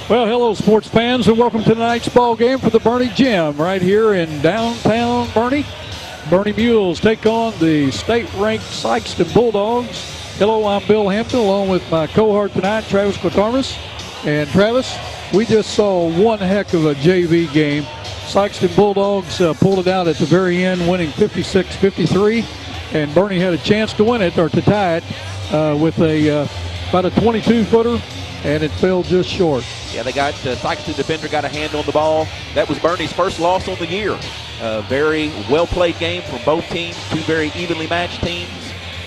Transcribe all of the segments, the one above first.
Well, hello, sports fans, and welcome to tonight's ball game for the Bernie Gym right here in downtown Bernie. Bernie Mules take on the state-ranked Sikeston Bulldogs. Hello, I'm Bill Hampton, along with my cohort tonight, Travis Quatarmas. And Travis, we just saw one heck of a JV game. Sikeston Bulldogs pulled it out at the very end, winning 56-53, and Bernie had a chance to win it, or to tie it, with about a 22-footer, and it fell just short. Yeah, they got Sikeston defender got a hand on the ball. That was Bernie's first loss on the year. Very well-played game from both teams, two very evenly matched teams.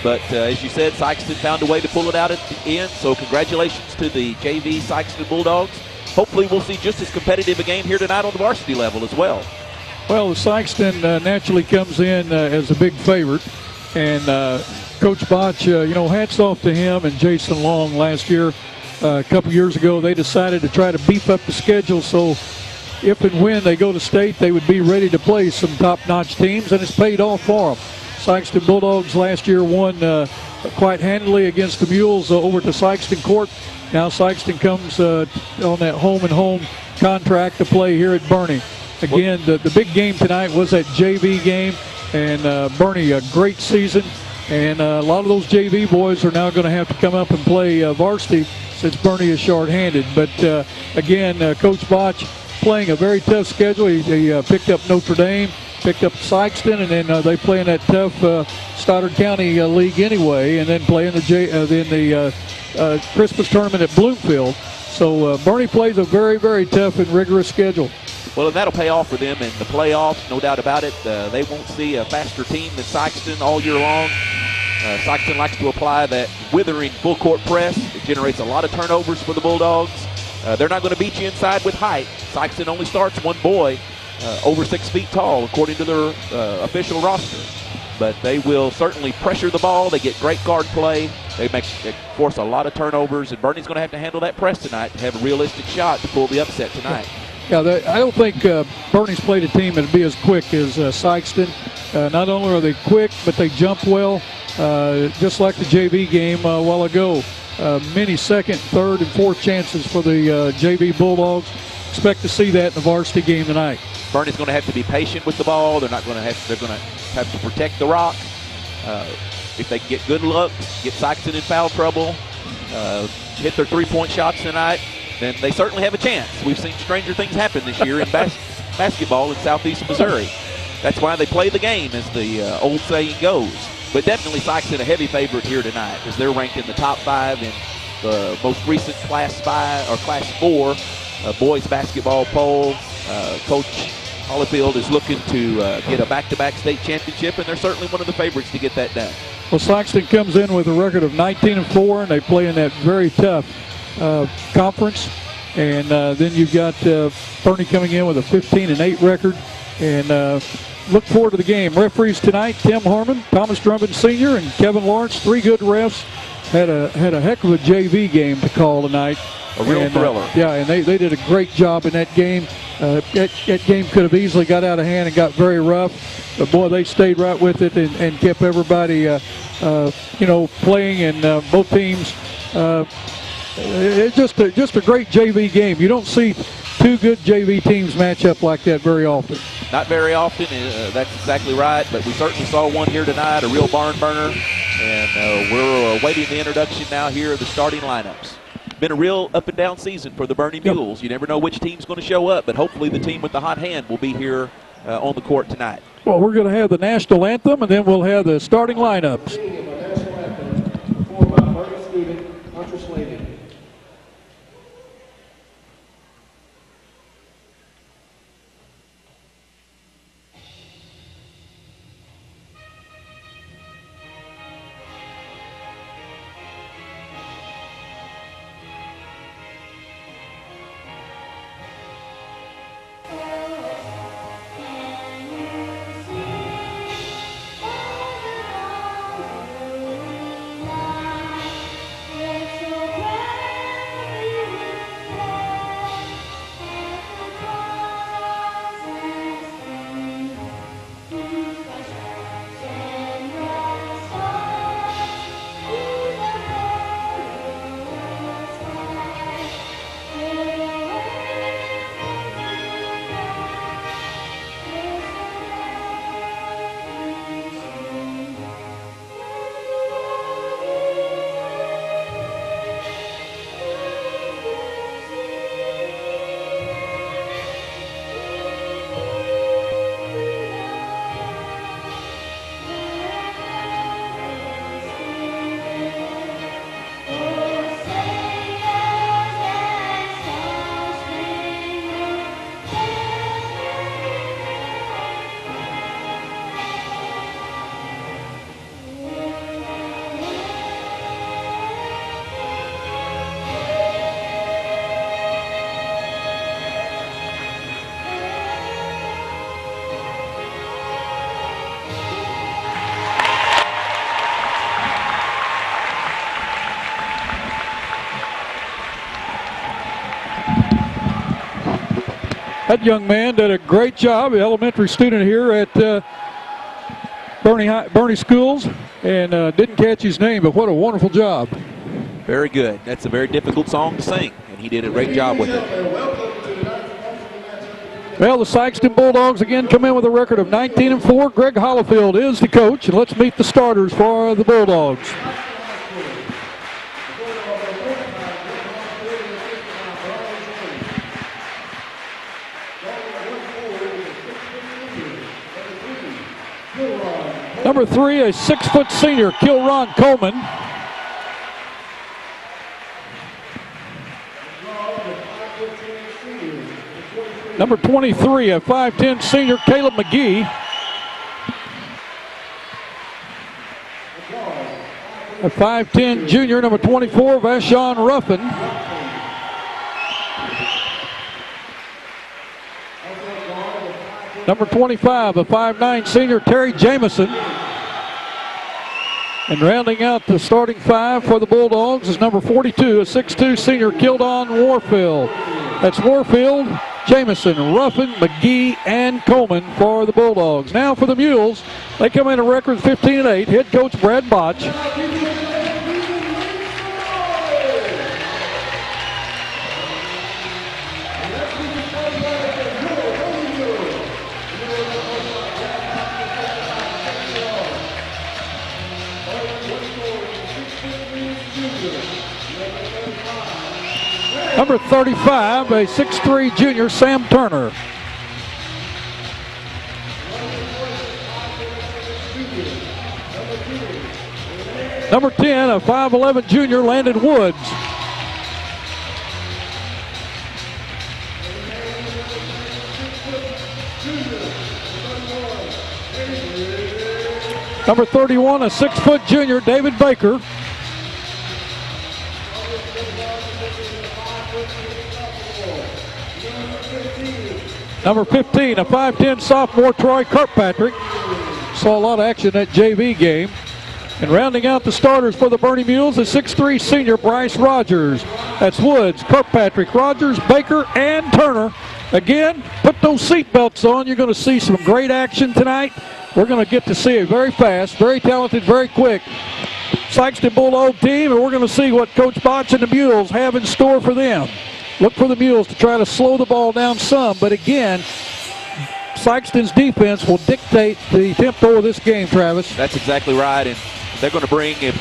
But as you said, Sikeston found a way to pull it out at the end. So congratulations to the JV Sikeston Bulldogs. Hopefully we'll see just as competitive a game here tonight on the varsity level as well. Well, Sikeston naturally comes in as a big favorite. And Coach Botch, hats off to him and Jason Long last year. A couple years ago, they decided to try to beef up the schedule so if and when they go to state, they would be ready to play some top-notch teams, and it's paid off for them. Sikeston Bulldogs last year won quite handily against the Mules over to Sikeston Court. Now Sikeston comes on that home-and-home contract to play here at Bernie. Again, the big game tonight was that JV game, and Bernie, a great season. And a lot of those JV boys are now going to have to come up and play varsity since Bernie is short-handed. But again, Coach Botch playing a very tough schedule. He picked up Notre Dame, picked up Sikeston, and then they play in that tough Stoddard County League anyway, and then play in the Christmas tournament at Bloomfield. So Bernie plays a very, very tough and rigorous schedule. Well, and that'll pay off for them in the playoffs, no doubt about it. They won't see a faster team than Sikeston all year long. Sikeston likes to apply that withering full-court press. It generates a lot of turnovers for the Bulldogs. They're not going to beat you inside with height. Sikeston only starts one boy over 6 feet tall, according to their official roster. But they will certainly pressure the ball. They get great guard play. They force a lot of turnovers, and Bernie's going to have to handle that press tonight to have a realistic shot to pull the upset tonight. Yeah, I don't think Bernie's played a team that would be as quick as Sikeston. Not only are they quick, but they jump well, just like the JV game a while ago. Many second, third, and fourth chances for the JV Bulldogs. Expect to see that in the varsity game tonight. Bernie's going to have to be patient with the ball. They're going to have to protect the rock. If they can get good luck, get Sikeston in foul trouble, hit their three-point shots tonight, then they certainly have a chance. We've seen stranger things happen this year in basketball in southeast Missouri. That's why they play the game, as the old saying goes. But definitely Sikeston a heavy favorite here tonight, as they're ranked in the top 5 in the most recent Class 5 or Class 4 boys basketball poll. Coach Holyfield is looking to get a back-to-back state championship, and they're certainly one of the favorites to get that done. Well, Sikeston comes in with a record of 19-4, and they play in that very tough conference. And then you've got Bernie coming in with a 15-8 record. And look forward to the game. Referees tonight: Tim Harmon, Thomas Drummond Sr., and Kevin Lawrence. 3 good refs. Had a heck of a JV game to call tonight. A real thriller. Yeah, and they did a great job in that game. That game could have easily got out of hand and got very rough. But, boy, they stayed right with it and kept everybody, playing, and both teams. It's just a great JV game. You don't see 2 good JV teams match up like that very often. Not very often. That's exactly right. But we certainly saw one here tonight, a real barn burner. And we're awaiting the introduction now here of the starting lineups. Been a real up-and-down season for the Bernie Mules. You never know which team's going to show up, but hopefully the team with the hot hand will be here on the court tonight. Well, we're going to have the national anthem, and then we'll have the starting lineups. That young man did a great job, an elementary student here at Bernie Schools, and didn't catch his name, but what a wonderful job. Very good. That's a very difficult song to sing, and he did a great job with it. Well, the Sikeston Bulldogs again come in with a record of 19-4. Greg Hollifield is the coach, and let's meet the starters for the Bulldogs. Number 3, a 6-foot senior, Kilron Coleman. Number 23, a 5'10 senior, Caleb McGee. A 5'10 junior, number 24, Vashon Ruffin. Number 25, a 5'9 senior, Terry Jamison. And rounding out the starting 5 for the Bulldogs is number 42, a 6'2 senior, Kildon Warfield. That's Warfield, Jamison, Ruffin, McGee, and Coleman for the Bulldogs. Now for the Mules, they come in a record 15-8. Head coach Brad Botch. Number 35, a 6'3 junior, Sam Turner. Number 10, a 5'11 junior, Landon Woods. Number 31, a 6-foot junior, David Baker. Number 15, a 5'10 sophomore, Troy Kirkpatrick. Saw a lot of action in that JV game. And rounding out the starters for the Bernie Mules, a 6'3 senior, Bryce Rogers. That's Woods, Kirkpatrick, Rogers, Baker, and Turner. Again, put those seatbelts on. You're going to see some great action tonight. We're going to get to see a very fast, very talented, very quick Sikeston Bulldog team, and we're going to see what Coach Botch and the Mules have in store for them. Look for the Mules to try to slow the ball down some, but again, Sikeston's defense will dictate the tempo of this game, Travis. That's exactly right, and they're going to bring, if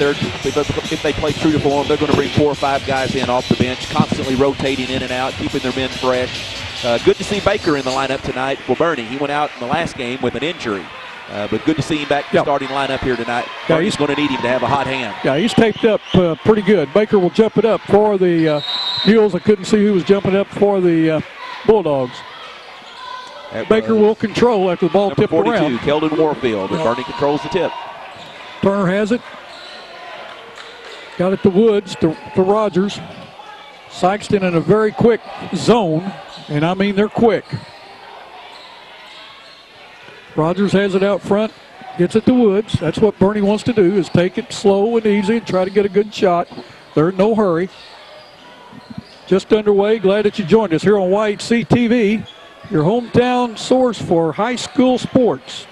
they play true to form, they're going to bring 4 or 5 guys in off the bench, constantly rotating in and out, keeping their men fresh. Good to see Baker in the lineup tonight for Bernie. He went out in the last game with an injury, but good to see him back in the starting lineup here tonight. Yeah, he's going to need him to have a hot hand. Yeah, he's taped up pretty good. Baker will jump it up for the Mules. I couldn't see who was jumping up for the Bulldogs. Baker will control after the ball tipped around. Number 42, Keldon Warfield, and Bernie controls the tip. Turner has it. Got it to Woods, to Rogers. Sikeston in a very quick zone, and I mean they're quick. Rogers has it out front, gets it to Woods. That's what Bernie wants to do, is take it slow and easy and try to get a good shot. They're in no hurry. Just underway. Glad that you joined us here on YHC TV, your hometown source for high school sports.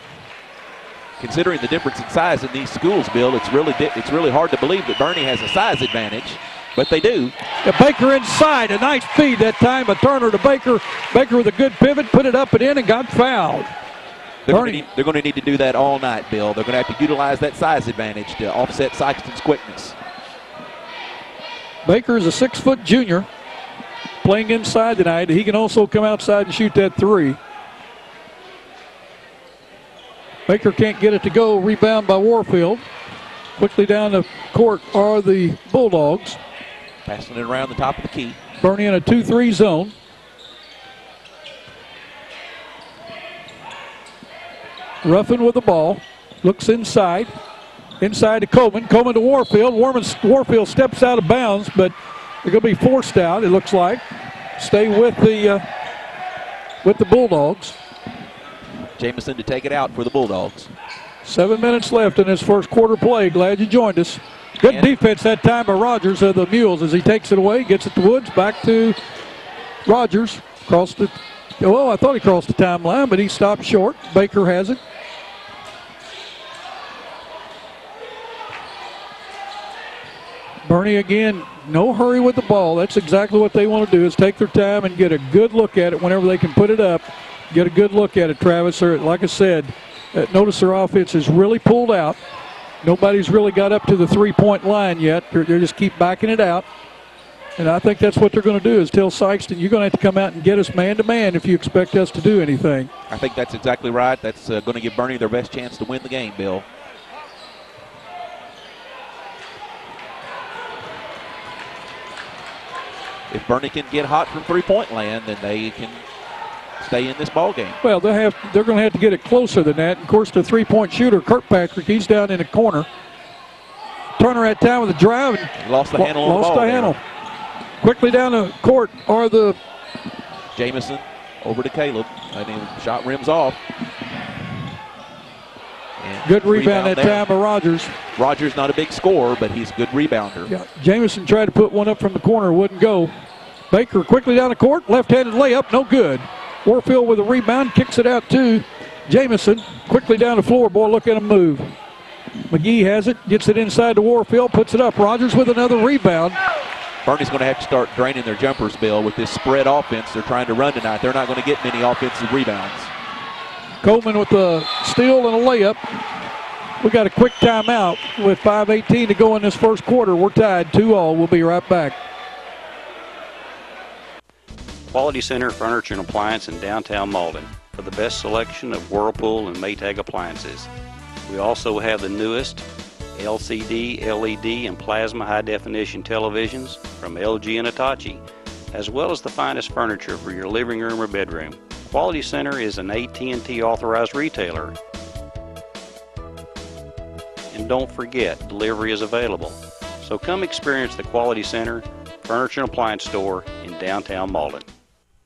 Considering the difference in size in these schools, Bill, it's really hard to believe that Bernie has a size advantage, but they do. Yeah, Baker inside, a nice feed that time, a Turner to Baker. Baker with a good pivot, put it up and in and got fouled. They're going to need to do that all night, Bill. They're going to have to utilize that size advantage to offset Sikeston's quickness. Baker is a 6-foot junior playing inside tonight. He can also come outside and shoot that 3. Baker can't get it to go. Rebound by Warfield. Quickly down the court are the Bulldogs. Passing it around the top of the key. Bernie in a 2-3 zone. Ruffin with the ball. Looks inside. Inside to Coleman. Coleman to Warfield. Warfield steps out of bounds, but they're going to be forced out, it looks like. Stay with the Bulldogs. Jamison to take it out for the Bulldogs. 7 minutes left in this first quarter play. Glad you joined us. Good defense that time by Rogers of the Mules as he takes it away, gets it to Woods, back to Rogers, across the Oh, I thought he crossed the timeline, but he stopped short. Baker has it. Bernie again, no hurry with the ball. That's exactly what they want to do, is take their time and get a good look at it whenever they can put it up. Get a good look at it, Travis. Like I said, notice their offense is really pulled out. Nobody's really got up to the three-point line yet. They just keep backing it out. And I think that's what they're going to do, is tell Sikeston, you're going to have to come out and get us man-to-man if you expect us to do anything. I think that's exactly right. That's going to give Bernie their best chance to win the game, Bill. If Bernie can get hot from three-point land, then they can stay in this ball game. Well, they're going to have to get it closer than that. Of course, the three-point shooter, Kirkpatrick, he's down in the corner. Turner had time with the drive and lost the handle on the ball. Lost the handle. Quickly down the court are the Jamison over to Caleb. And he shot rims off. And good rebound that time by Rogers. Rogers not a big scorer, but he's a good rebounder. Yeah, Jamison tried to put one up from the corner, wouldn't go. Baker quickly down the court, left-handed layup, no good. Warfield with a rebound, kicks it out to Jamison. Quickly down the floor, boy, look at him move. McGee has it, gets it inside to Warfield, puts it up. Rogers with another rebound. Bernie's going to have to start draining their jumpers, Bill, with this spread offense they're trying to run tonight. They're not going to get many offensive rebounds. Coleman with the steal and a layup. We got a quick timeout with 5:18 to go in this first quarter. We're tied 2-all. We'll be right back. Quality Center Furniture and Appliance in downtown Malden for the best selection of Whirlpool and Maytag appliances. We also have the newest LCD, LED, and plasma high-definition televisions from LG and Hitachi, as well as the finest furniture for your living room or bedroom. Quality Center is an AT&T authorized retailer. And don't forget, delivery is available. So come experience the Quality Center Furniture and Appliance Store in downtown Malden.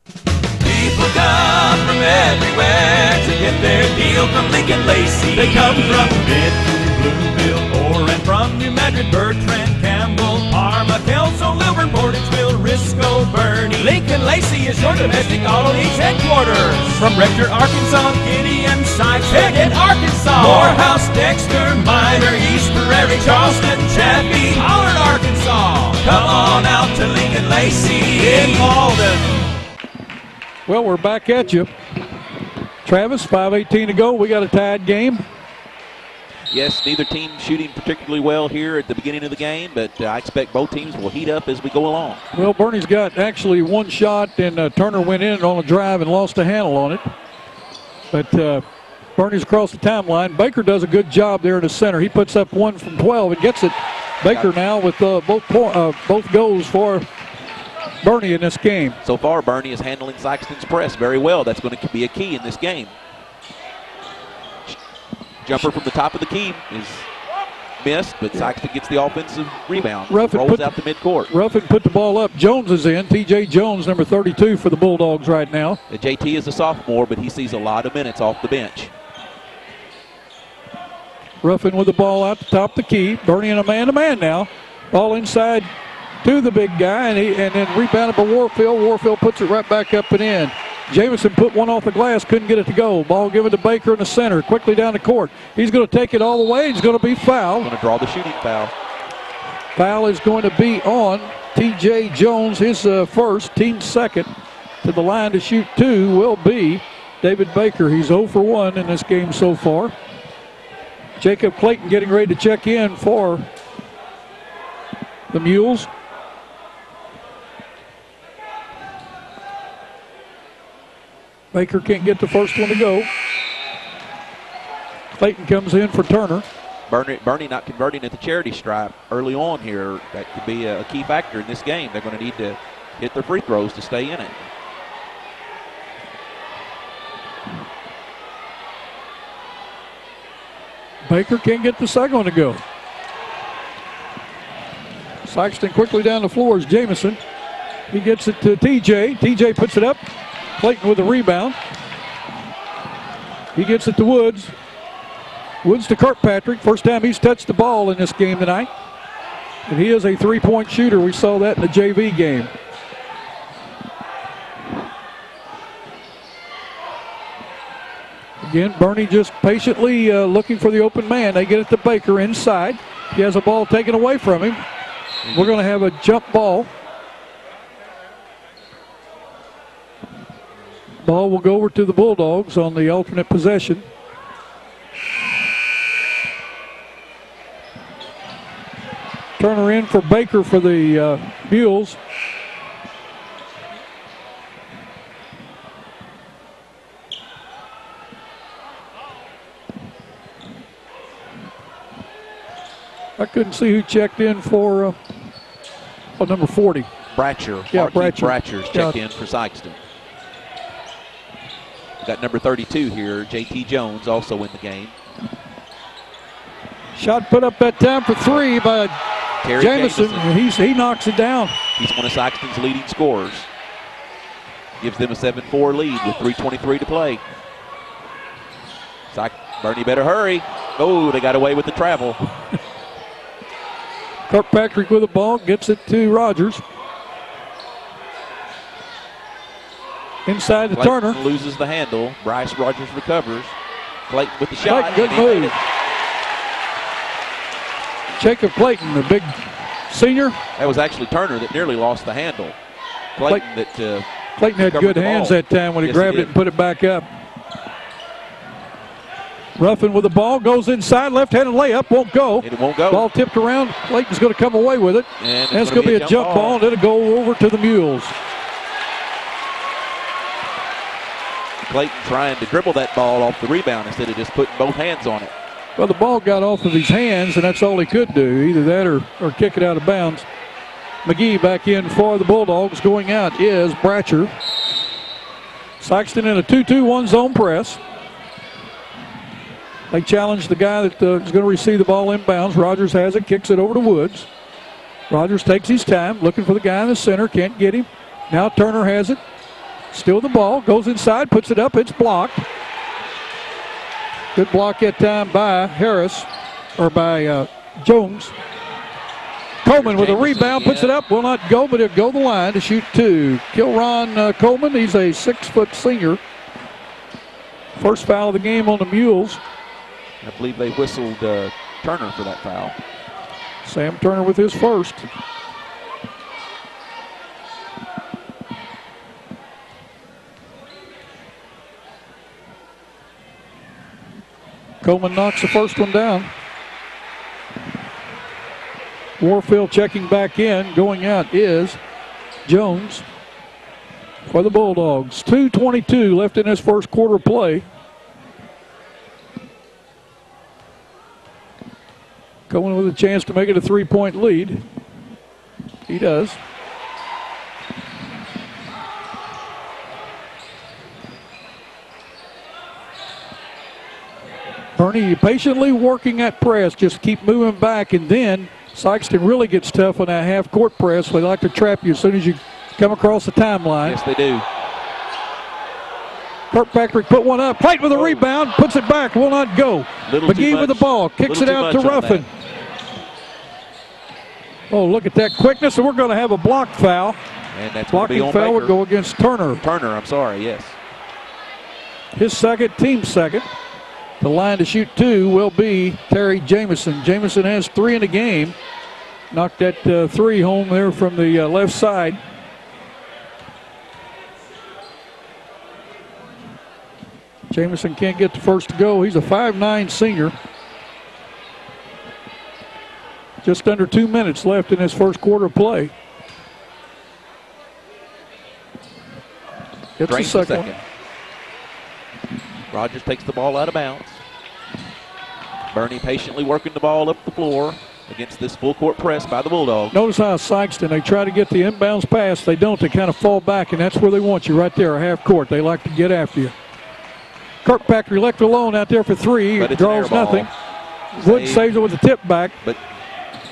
People come from everywhere to get their deal from Lincoln Lacey. They come from Midtown, Bloomville, or and from New Madrid, Bertrand, Campbell, Parma, Kelso, Lilburn, Portageville, Risco, Bernie. Lincoln Lacey is your domestic auto needs headquarters. From Rector, Arkansas, Gideon, Sykes, Head in Arkansas, Morehouse, Dexter, Minor, East Prairie, Charleston, Chaffee, Pollard, Arkansas. Come on out to Lincoln Lacey in Malden. Well, we're back at you. Travis, 5:18 to go. We got a tied game. Yes, neither team shooting particularly well here at the beginning of the game, but I expect both teams will heat up as we go along. Well, Bernie's got actually one shot, and Turner went in on a drive and lost a handle on it. But Bernie's across the timeline. Baker does a good job there in the center. He puts up 1 from 12 and gets it. Baker now with both goals for Bernie in this game. So far, Bernie is handling Sikeston's press very well. That's going to be a key in this game. Jumper from the top of the key is missed, but Sikeston gets the offensive rebound. Rolls out to midcourt. Ruffin put the ball up. Jones is in. T.J. Jones, number 32 for the Bulldogs right now. JT is a sophomore, but he sees a lot of minutes off the bench. Ruffin with the ball out the top of the key. Bernie in a man-to-man now. Ball inside to the big guy, and then rebounded by Warfield. Warfield puts it right back up and in. Jamison put one off the glass, couldn't get it to go. Ball given to Baker in the center, quickly down the court. He's going to take it all the way. He's going to be fouled. Going to draw the shooting foul. Foul is going to be on T.J. Jones, his first, team second. To the line to shoot 2 will be David Baker. He's 0 for 1 in this game so far. Jacob Clayton getting ready to check in for the Mules. Baker can't get the first one to go. Clayton comes in for Turner. Bernie not converting at the charity stripe early on here. That could be a key factor in this game. They're going to need to hit their free throws to stay in it. Baker can't get the second one to go. Sikeston quickly down the floor is Jamison. He gets it to TJ. TJ puts it up. Clayton with a rebound. He gets it to Woods. Woods to Kirkpatrick. First time he's touched the ball in this game tonight. And he is a three-point shooter. We saw that in the JV game. Again, Bernie just patiently looking for the open man. They get it to Baker inside. He has a ball taken away from him. We're going to have a jump ball. Ball will go over to the Bulldogs on the alternate possession. Turner in for Baker for the Mules. I couldn't see who checked in for number 40. Bratcher. Yeah, Bratcher's checked in for Sikeston. Got number 32 here, J.T. Jones, also in the game. Shot put up that time for 3 by Terry Jamison. He knocks it down. He's one of Sikeston's leading scorers. Gives them a 7-4 lead with 3:23 to play. Bernie better hurry. Oh, they got away with the travel. Kirkpatrick with the ball, gets it to Rogers. Inside to Clayton Turner. loses the handle. Bryce Rogers recovers. Clayton with the shot. Good move. Jacob Clayton, the big senior. That was actually Turner that nearly lost the handle. Clayton had good hands that time when he grabbed it and put it back up. Ruffin with the ball, goes inside, left-handed layup, won't go. It won't go. Ball tipped around. Clayton's going to come away with it. And it's going to be a jump ball, and it'll go over to the Mules. Clayton trying to dribble that ball off the rebound instead of just putting both hands on it. Well, the ball got off of his hands, and that's all he could do, either that or kick it out of bounds. McGee back in for the Bulldogs. Going out is Bratcher. Sikeston in a 2-2-1 zone press. They challenge the guy that is going to receive the ball inbounds. Rogers has it, kicks it over to Woods. Rogers takes his time, looking for the guy in the center, can't get him. Now Turner has it. Still the ball, goes inside, puts it up, it's blocked. Good block that time by Harris, or by Jones. Coleman with a rebound, puts it up, will not go, but he'll go the line to shoot 2. Kilron Coleman, he's a 6-foot senior. First foul of the game on the Mules. I believe they whistled Turner for that foul. Sam Turner with his first. Coleman knocks the first one down. Warfield checking back in. Going out is Jones for the Bulldogs. 2:22 left in this first quarter play. Coleman with a chance to make it a 3-point lead. He does. Bernie patiently working that press, just keep moving back, and then Sikeston really gets tough on that half-court press. They like to trap you as soon as you come across the timeline. Yes, they do. Kirkpatrick put one up. Clayton with a rebound, puts it back, will not go. McGee with the ball, kicks it out to Ruffin. Oh, look at that quickness, and we're going to have a block foul. And that's blocking foul would go against Turner. I'm sorry, yes. His second, team second. The line to shoot 2 will be Terry Jamison. Jamison has 3 in the game. Knocked that 3 home there from the left side. Jamison can't get the first to go. He's a 5'9" senior. Just under 2 minutes left in his first quarter play. Gets the second one. Rogers takes the ball out of bounds. Bernie patiently working the ball up the floor against this full court press by the Bulldogs. Notice how Sikeston, they try to get the inbounds pass. They don't. They kind of fall back, and that's where they want you, right there, a half court. They like to get after you. Kirkpatrick left alone out there for 3. It draws nothing. Wood saves it with the tip back. But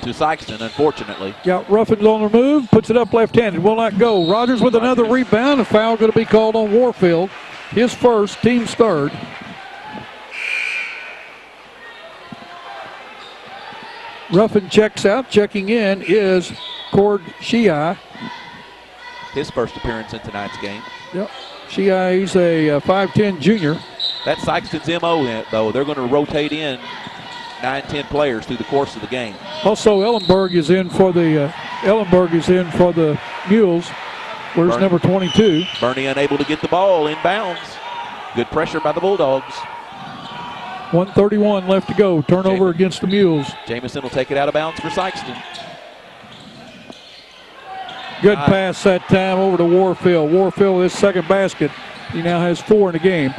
to Sikeston, unfortunately. Yeah, Ruffin's on the move, puts it up left-handed, will not go. Rogers with another rebound. A foul going to be called on Warfield. His first, team's third. Ruffin checks out. Checking in is Cord Shii. His first appearance in tonight's game. Yep. Shii, he's a 5'10" junior. That's Sikeston's MO, though. They're going to rotate in 9-10 players through the course of the game. Also, Ellenberg is in for the Mules. Where's number 22? Bernie unable to get the ball inbounds. Good pressure by the Bulldogs. 1:31 left to go. Turnover against the Mules. Jamison will take it out of bounds for Sikeston. Good pass that time over to Warfield. Warfield, his second basket. He now has 4 in the game.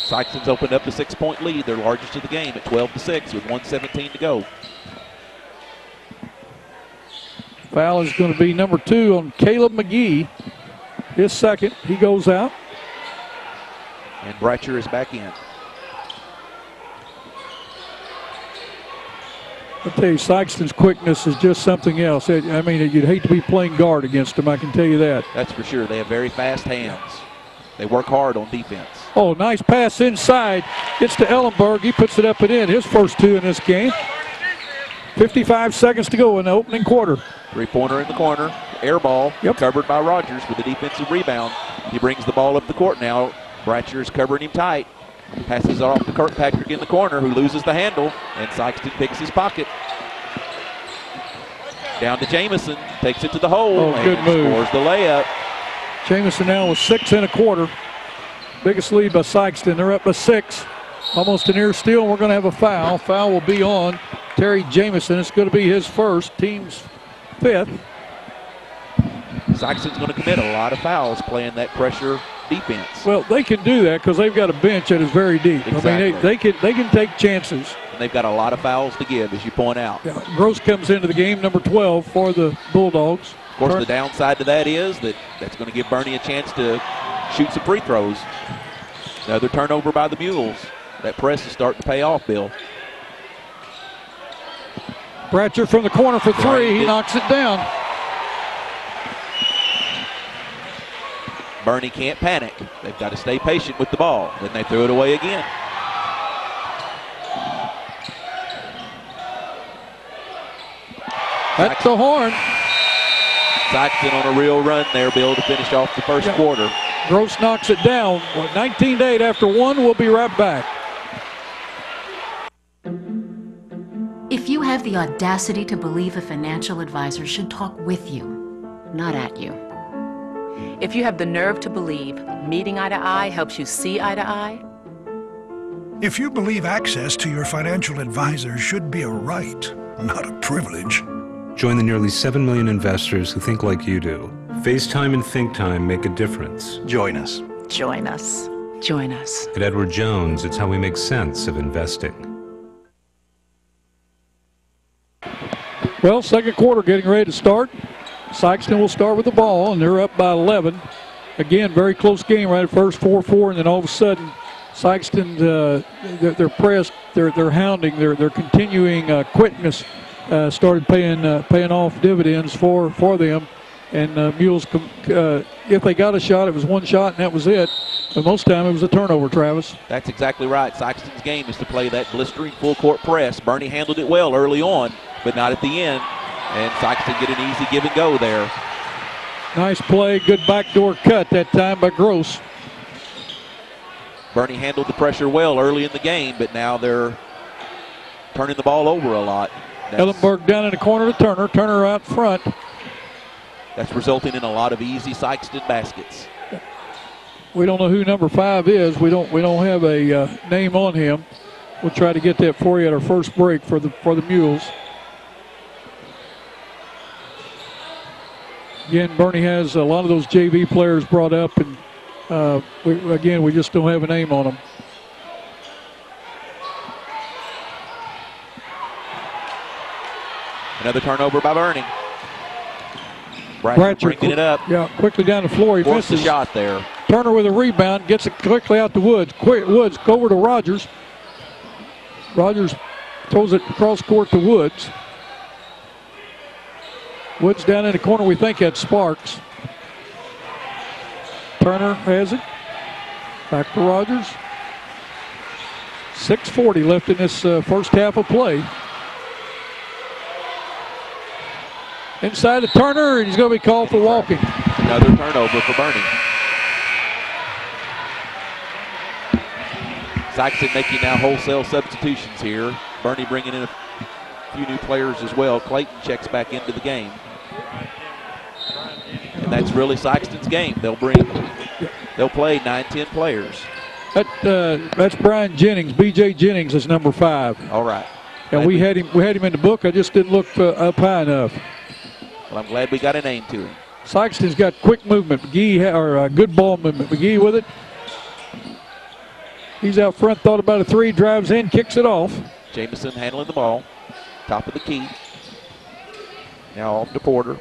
Sikeston's opened up a 6-point lead, their largest of the game at 12-6 with 1:17 to go. Foul is going to be number 2 on Caleb McGee. His second. He goes out. And Bratcher is back in. I'll tell you, Sikeston's quickness is just something else. I mean, you'd hate to be playing guard against them, I can tell you that. That's for sure. They have very fast hands. They work hard on defense. Oh, nice pass inside. Gets to Ellenberg. He puts it up and in. His first 2 in this game. 55 seconds to go in the opening quarter. Three-pointer in the corner. Air ball. Yep. Covered by Rogers with a defensive rebound. He brings the ball up the court now. Bratcher's covering him tight. Passes it off to Kirkpatrick in the corner, who loses the handle, and Sikeston picks his pocket. Down to Jamison. Takes it to the hole. Oh, good move. Scores the layup. Jamison now with 6 in a quarter. Biggest lead by Sikeston. They're up by 6. Almost a near steal. We're going to have a foul. Foul will be on Terry Jamison. It's going to be his first, team's 5th. Sikeston's going to commit a lot of fouls playing that pressure defense. Well, they can do that because they've got a bench that is very deep. Exactly. I mean, they can take chances. And they've got a lot of fouls to give, as you point out. Yeah, Gross comes into the game, number 12 for the Bulldogs. Of course, the downside to that is that's going to give Bernie a chance to shoot some free throws. Another turnover by the Mules. That press is starting to pay off, Bill. Bratcher from the corner for 3. He knocks it down. Bernie can't panic. They've got to stay patient with the ball. Then they throw it away again. That's the horn. Sikeston on a real run there, Bill, to finish off the first quarter. Gross knocks it down. 19-8 after 1. We'll be right back. If you have the audacity to believe a financial advisor should talk with you, not at you. If you have the nerve to believe meeting eye to eye helps you see eye to eye. If you believe access to your financial advisor should be a right, not a privilege. Join the nearly 7 million investors who think like you do. FaceTime and Think Time make a difference. Join us. Join us. Join us. At Edward Jones, it's how we make sense of investing. Well, second quarter getting ready to start. Sikeston will start with the ball, and they're up by 11. Again, very close game right at first, 4-4, and then all of a sudden, Sikeston, they're pressed, they're hounding, their continuing quickness started paying off dividends for them. And Mules, if they got a shot, it was one shot, and that was it. But most of the time, it was a turnover, Travis. That's exactly right. Sikeston's game is to play that blistering full-court press. Bernie handled it well early on, but not at the end. And Sikeston get an easy give and go there. Nice play, good backdoor cut that time by Gross. Bernie handled the pressure well early in the game, but now they're turning the ball over a lot. Ellenberg down in the corner to Turner. Turner out front. That's resulting in a lot of easy Sikeston baskets. We don't know who number 5 is. We don't have a name on him. We'll try to get that for you at our first break for the Mules. Again, Bernie has a lot of those JV players brought up, and we just don't have a name on them. Another turnover by Bernie. Bratcher bringing it up. Yeah, quickly down the floor. He Forced misses. the shot there. Turner with a rebound, gets it quickly out to Woods. Woods over to Rogers. Rogers throws it across court to Woods. Woods down in the corner, we think that's Sparks. Turner has it. Back to Rogers. 6:40 left in this first half of play. Inside to Turner, and he's going to be called for walking. Another turnover for Bernie. Sikeston making now wholesale substitutions here. Bernie bringing in a few new players as well. Clayton checks back into the game. And that's really Sikeston's game. They'll play 9-10 players. That's Brian Jennings. B.J. Jennings is number 5. All right. And we had him in the book. I just didn't look up high enough. Well, I'm glad we got a name to him. Sikeston's got quick movement. Good ball movement. McGee with it. He's out front, thought about a 3, drives in, kicks it off. Jamison handling the ball. Top of the key. Now off to Porter.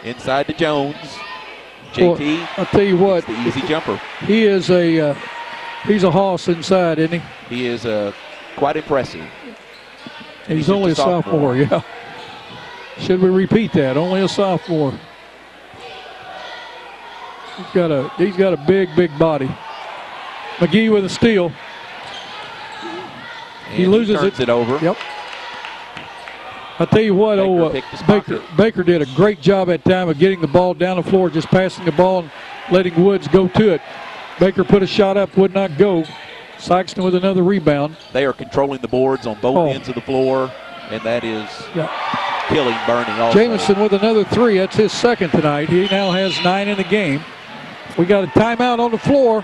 Inside to Jones. JT. Well, I'll tell you what. The easy jumper. He is he's a hoss inside, isn't he? He is quite impressive. And he's only a sophomore, yeah. Should we repeat that? Only a sophomore. He's got a big body. McGee with a steal. And he loses turns it over. Yep. I'll tell you what, Baker did a great job at time of getting the ball down the floor, just passing the ball and letting Woods go to it. Baker put a shot up, would not go. Sikeston with another rebound. They are controlling the boards on both ends of the floor, and that is killing Bernie also. Jamison with another 3. That's his second tonight. He now has 9 in the game. We got a timeout on the floor,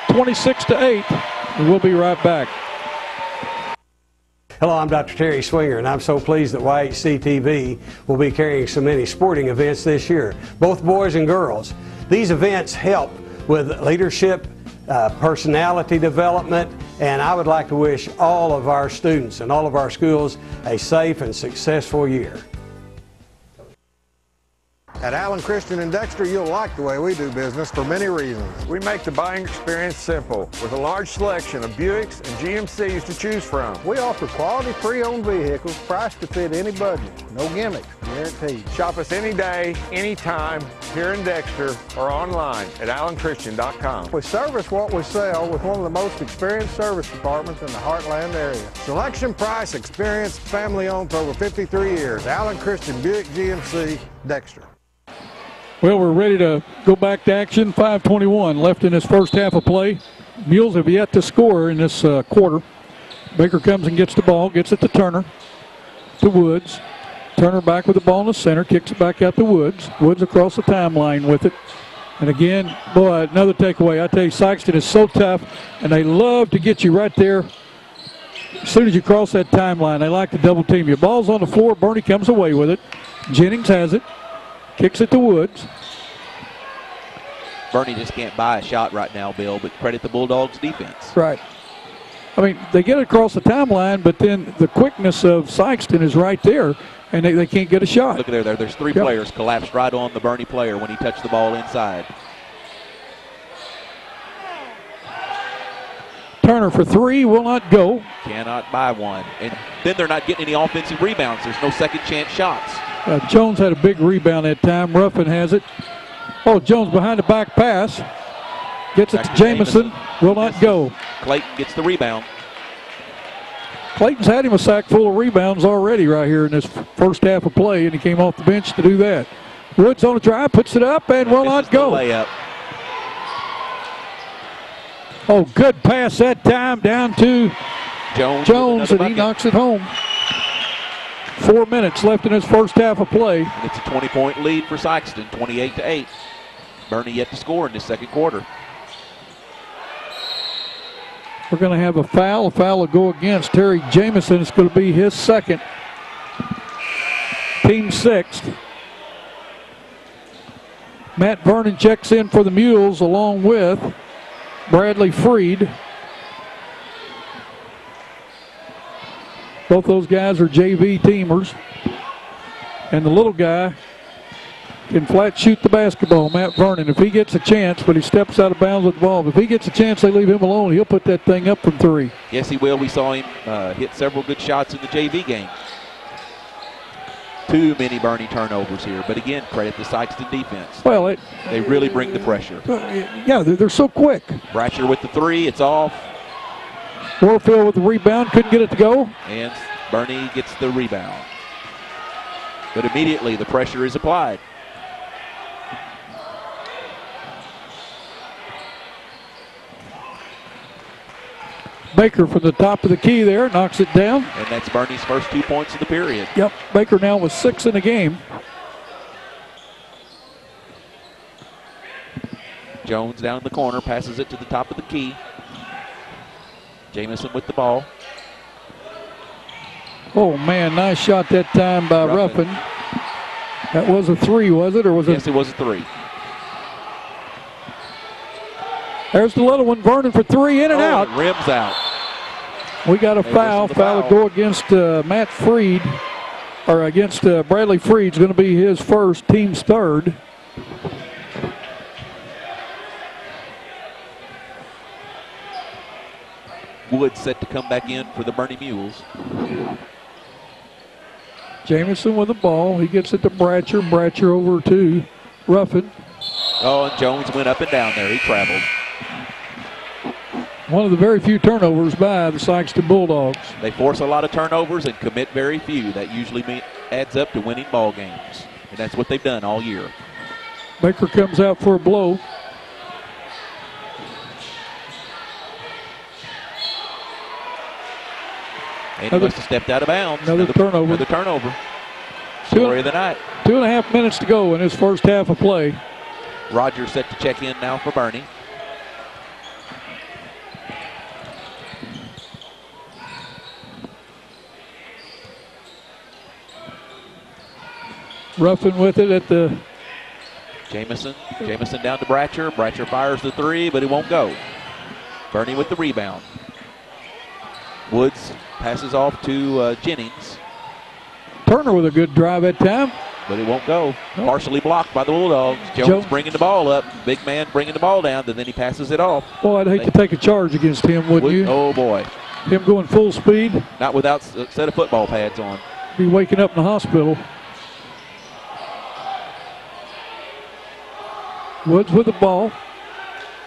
26-8. And we'll be right back. Hello, I'm Dr. Terry Swinger, and I'm so pleased that YHC TV will be carrying so many sporting events this year, both boys and girls. These events help with leadership, personality development, and I would like to wish all of our students and all of our schools a safe and successful year. At Allen Christian in Dexter, you'll like the way we do business for many reasons. We make the buying experience simple with a large selection of Buicks and GMCs to choose from. We offer quality pre-owned vehicles priced to fit any budget. No gimmicks, guaranteed. Shop us any day, anytime, here in Dexter or online at allenchristian.com. We service what we sell with one of the most experienced service departments in the Heartland area. Selection, price, experience, family owned for over 53 years. Allen Christian Buick GMC, Dexter. Well, we're ready to go back to action. 5:21 left in this first half of play. Mules have yet to score in this quarter. Baker comes and gets the ball, gets it to Turner, to Woods. Turner back with the ball in the center, kicks it back out to Woods. Woods across the timeline with it. And again, boy, another takeaway. I tell you, Sikeston is so tough, and they love to get you right there. As soon as you cross that timeline, they like to double team you. Ball's on the floor. Bernie comes away with it. Jennings has it. Kicks it to Woods. Bernie just can't buy a shot right now, Bill, but credit the Bulldogs' defense. Right. I mean, they get it across the timeline, but then the quickness of Sikeston is right there, and they can't get a shot. Look at there. There's 3 players collapsed right on the Bernie player when he touched the ball inside. Turner for 3 will not go. Cannot buy one. And then they're not getting any offensive rebounds. There's no second chance shots. Jones had a big rebound that time. Ruffin has it. Oh, Jones behind the back pass. Gets it to Jamison. Will not go. Clayton gets the rebound. Clayton's had him a sack full of rebounds already right here in this first half of play, and he came off the bench to do that. Woods on the drive, puts it up, and will not go. Layup. Oh, good pass that time down to Jones and he knocks it home. 4 minutes left in his first half of play. And it's a 20-point lead for Sikeston, 28-8. Bernie yet to score in this second quarter. We're going to have a foul. A foul will go against Terry Jamison. It's going to be his second. Team 6th. Matt Vernon checks in for the Mules along with Bradley Freed. Both those guys are JV teamers. And the little guy can flat shoot the basketball, Matt Vernon. If he gets a chance, but he steps out of bounds with the ball. If he gets a chance, they leave him alone. He'll put that thing up from 3. Yes, he will. We saw him hit several good shots in the JV game. Too many Bernie turnovers here. But again, credit the Sikeston defense. Well, they really bring the pressure. Yeah, they're so quick. Bratcher with the 3. It's off. Warfield with the rebound. Couldn't get it to go. And Bernie gets the rebound. But immediately the pressure is applied. Baker from the top of the key there, knocks it down. And that's Bernie's first 2 points of the period. Yep, Baker now with 6 in the game. Jones down in the corner, passes it to the top of the key. Jamison with the ball. Oh, man, nice shot that time by Ruffin. That was a 3, was it? Or was Yes, it was a 3. There's the little one, Vernon for 3, in and out. And rims out. We got a foul. Foul will go against Matt Freed, or against Bradley Freed. It's going to be his first, team's third. Woods set to come back in for the Bernie Mules. Jamison with the ball. He gets it to Bratcher. Bratcher over to Ruffin. Oh, and Jones went up and down there. He traveled. One of the very few turnovers by the Sikeston Bulldogs. They force a lot of turnovers and commit very few. That usually adds up to winning ball games. And that's what they've done all year. Baker comes out for a blow. And he must have stepped out of bounds. Another turnover. Another turnover. Story of the night. 2.5 minutes to go in his first half of play. Rogers set to check in now for Bernie. Ruffin with it at the... Jamison down to Bratcher. Bratcher fires the 3, but it won't go. Bernie with the rebound. Woods passes off to Jennings. Turner with a good drive that time. But it won't go. Nope. Partially blocked by the Bulldogs. Jones bringing the ball up. Big man bringing the ball down, and then he passes it off. Boy, I'd hate to take a charge against him, wouldn't you? Oh, boy. Him going full speed. Not without a set of football pads on. Be waking up in the hospital. Woods with the ball.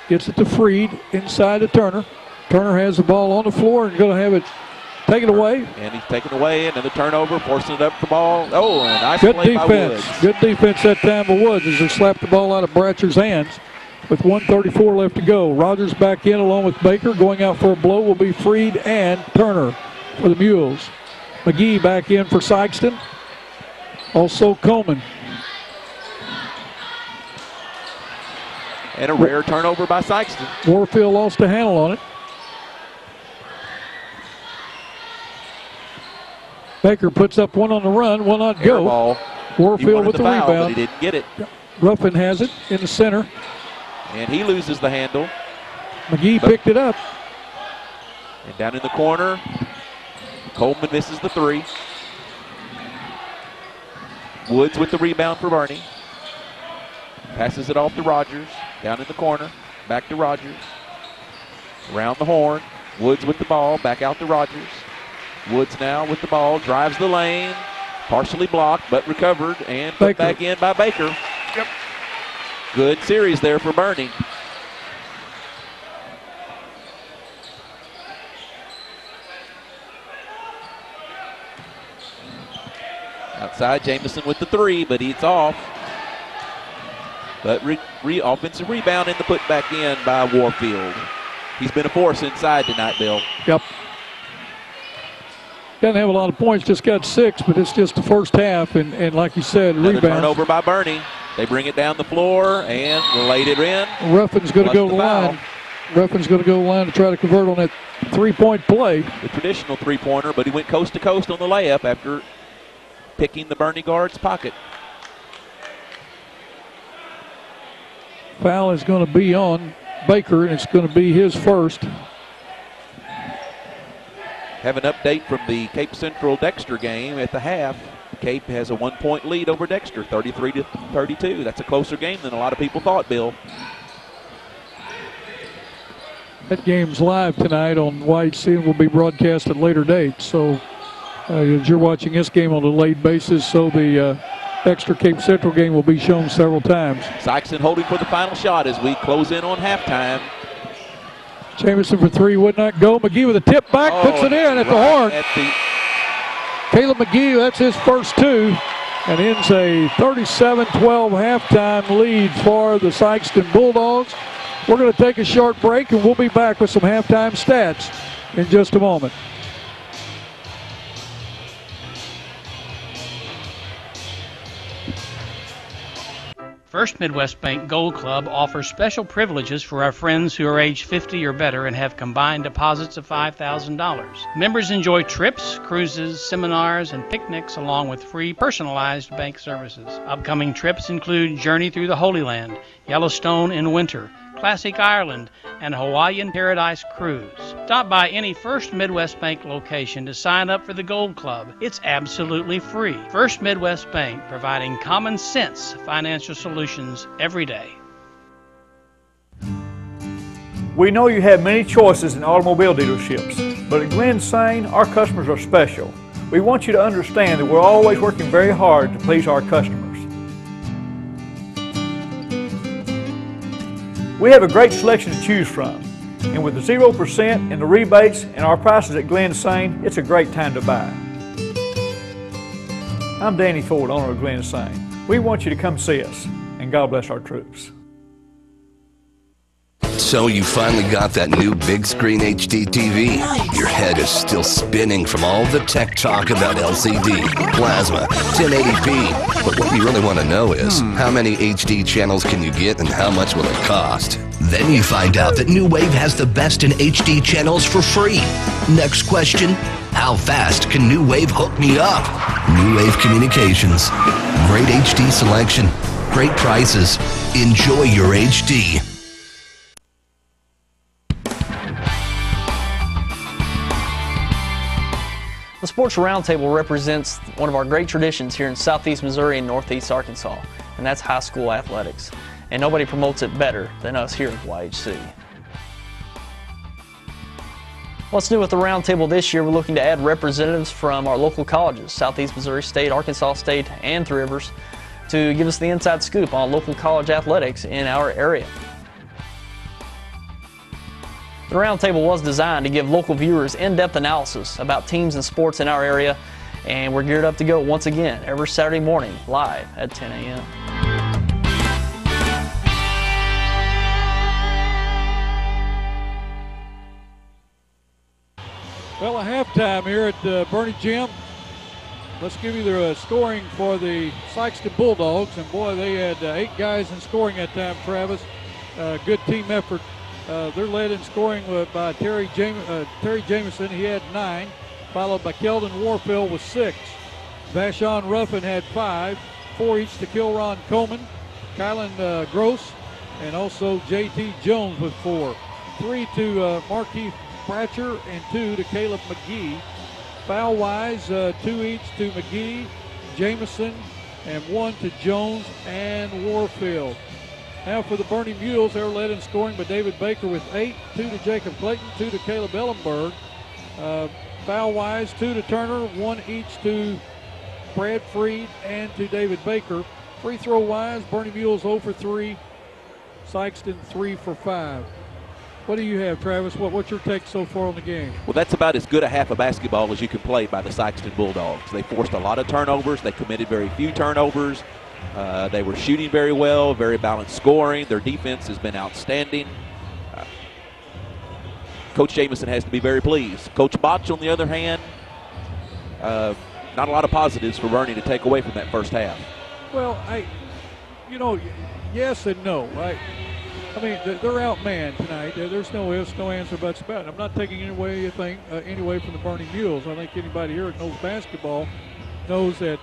Gets it to Freed inside to Turner. Turner has the ball on the floor and going to have it taken away. And he's taken away. Another turnover, forcing it up the ball. Oh, and a nice good play defense. by Woods. Good defense that time by Woods as they slapped the ball out of Bratcher's hands with 1:34 left to go. Rogers back in along with Baker. Going out for a blow will be Freed and Turner for the Mules. McGee back in for Sikeston. Also Coleman. And a rare turnover by Sikeston. Warfield lost a handle on it. Baker puts up one on the run, will not go. Ball. Warfield with the foul, rebound. But he didn't get it. Ruffin has it in the center. And he loses the handle. McGee picked it up. And down in the corner, Coleman misses the 3. Woods with the rebound for Bernie. Passes it off to Rogers. Down in the corner. Back to Rogers. Around the horn. Woods with the ball. Back out to Rogers. Woods now with the ball. Drives the lane. Partially blocked, but recovered. And put back in by Baker. Yep. Good series there for Bernie. Outside, Jamison with the 3, but it's off. But offensive rebound and the put back in by Warfield. He's been a force inside tonight, Bill. Yep. Doesn't have a lot of points, just got 6, but it's just the first half. And like you said, another rebound. Turnover by Bernie. They bring it down the floor and laid it in. Ruffin's going to go to the line. Ruffin's going to go to the line to try to convert on that 3-point play. The traditional 3-pointer, but he went coast to coast on the layup after picking the Bernie guard's pocket. Foul is going to be on Baker, and it's going to be his first. Have an update from the Cape Central Dexter game at the half. Cape has a 1-point lead over Dexter, 33-32. That's a closer game than a lot of people thought, Bill. That game's live tonight on YHC and will be broadcast at later dates. So as you're watching this game on a late basis, so the Dexter Cape Central game will be shown several times. Sikeston holding for the final shot as we close in on halftime. Jamison for 3 would not go. McGee with a tip back, puts it in at the horn. Caleb McGee, that's his first 2, and ends a 37-12 halftime lead for the Sikeston Bulldogs. We're going to take a short break, and we'll be back with some halftime stats in just a moment. First Midwest Bank Gold Club offers special privileges for our friends who are age 50 or better and have combined deposits of $5,000. Members enjoy trips, cruises, seminars, and picnics along with free personalized bank services. Upcoming trips include Journey Through the Holy Land, Yellowstone in winter, Classic Ireland, and Hawaiian Paradise Cruise. Stop by any First Midwest Bank location to sign up for the Gold Club. It's absolutely free. First Midwest Bank, providing common sense financial solutions every day. We know you have many choices in automobile dealerships, but at Glen Sain, our customers are special. We want you to understand that we're always working very hard to please our customers. We have a great selection to choose from, and with the 0% and the rebates and our prices at Glen Sain, it's a great time to buy. I'm Danny Ford, owner of Glen Sain. We want you to come see us, and God bless our troops. So you finally got that new big screen HD TV. Your head is still spinning from all the tech talk about LCD, plasma, 1080p. But what you really want to know is, how many HD channels can you get and how much will it cost? Then you find out that New Wave has the best in HD channels for free. Next question, how fast can New Wave hook me up? New Wave Communications. Great HD selection, great prices. Enjoy your HD. The Sports Roundtable represents one of our great traditions here in Southeast Missouri and Northeast Arkansas, and that's high school athletics. And nobody promotes it better than us here at YHC. What's new with the Roundtable this year? We're looking to add representatives from our local colleges, Southeast Missouri State, Arkansas State, and Three Rivers, to give us the inside scoop on local college athletics in our area. The Roundtable was designed to give local viewers in-depth analysis about teams and sports in our area, and we're geared up to go once again every Saturday morning live at 10 a.m. Well, a halftime here at Bernie Gym. Let's give you the scoring for the Sikeston Bulldogs, and boy, they had 8 guys in scoring that time, Travis. Good team effort. They're led in scoring by Terry Jamison. He had 9, followed by Keldon Warfield with 6. Vashon Ruffin had 5, 4 each to Kilron Coleman, Kylan Gross, and also J.T. Jones with 4. 3 to Markeith Pratcher and 2 to Caleb McGee. Foul-wise, 2 each to McGee, Jamison, and 1 to Jones and Warfield. Now for the Bernie Mules, they're led in scoring by David Baker with 8, 2 to Jacob Clayton, 2 to Caleb Ellenberg. Foul-wise, 2 to Turner, 1 each to Brad Freed and to David Baker. Free throw-wise, Bernie Mules 0 for 3, Sikeston 3 for 5. What do you have, Travis? What's your take so far on the game? Well, that's about as good a half of basketball as you can play by the Sikeston Bulldogs. They forced a lot of turnovers. They committed very few turnovers. They were shooting very well, very balanced scoring. Their defense has been outstanding. Coach Jamison has to be very pleased. Coach Botch, on the other hand, not a lot of positives for Bernie to take away from that first half. Well, yes and no. I mean, they're outmanned tonight. There's no ifs, no ands, or buts about it. I'm not taking anything from the Bernie Mules. I think anybody here that knows basketball knows that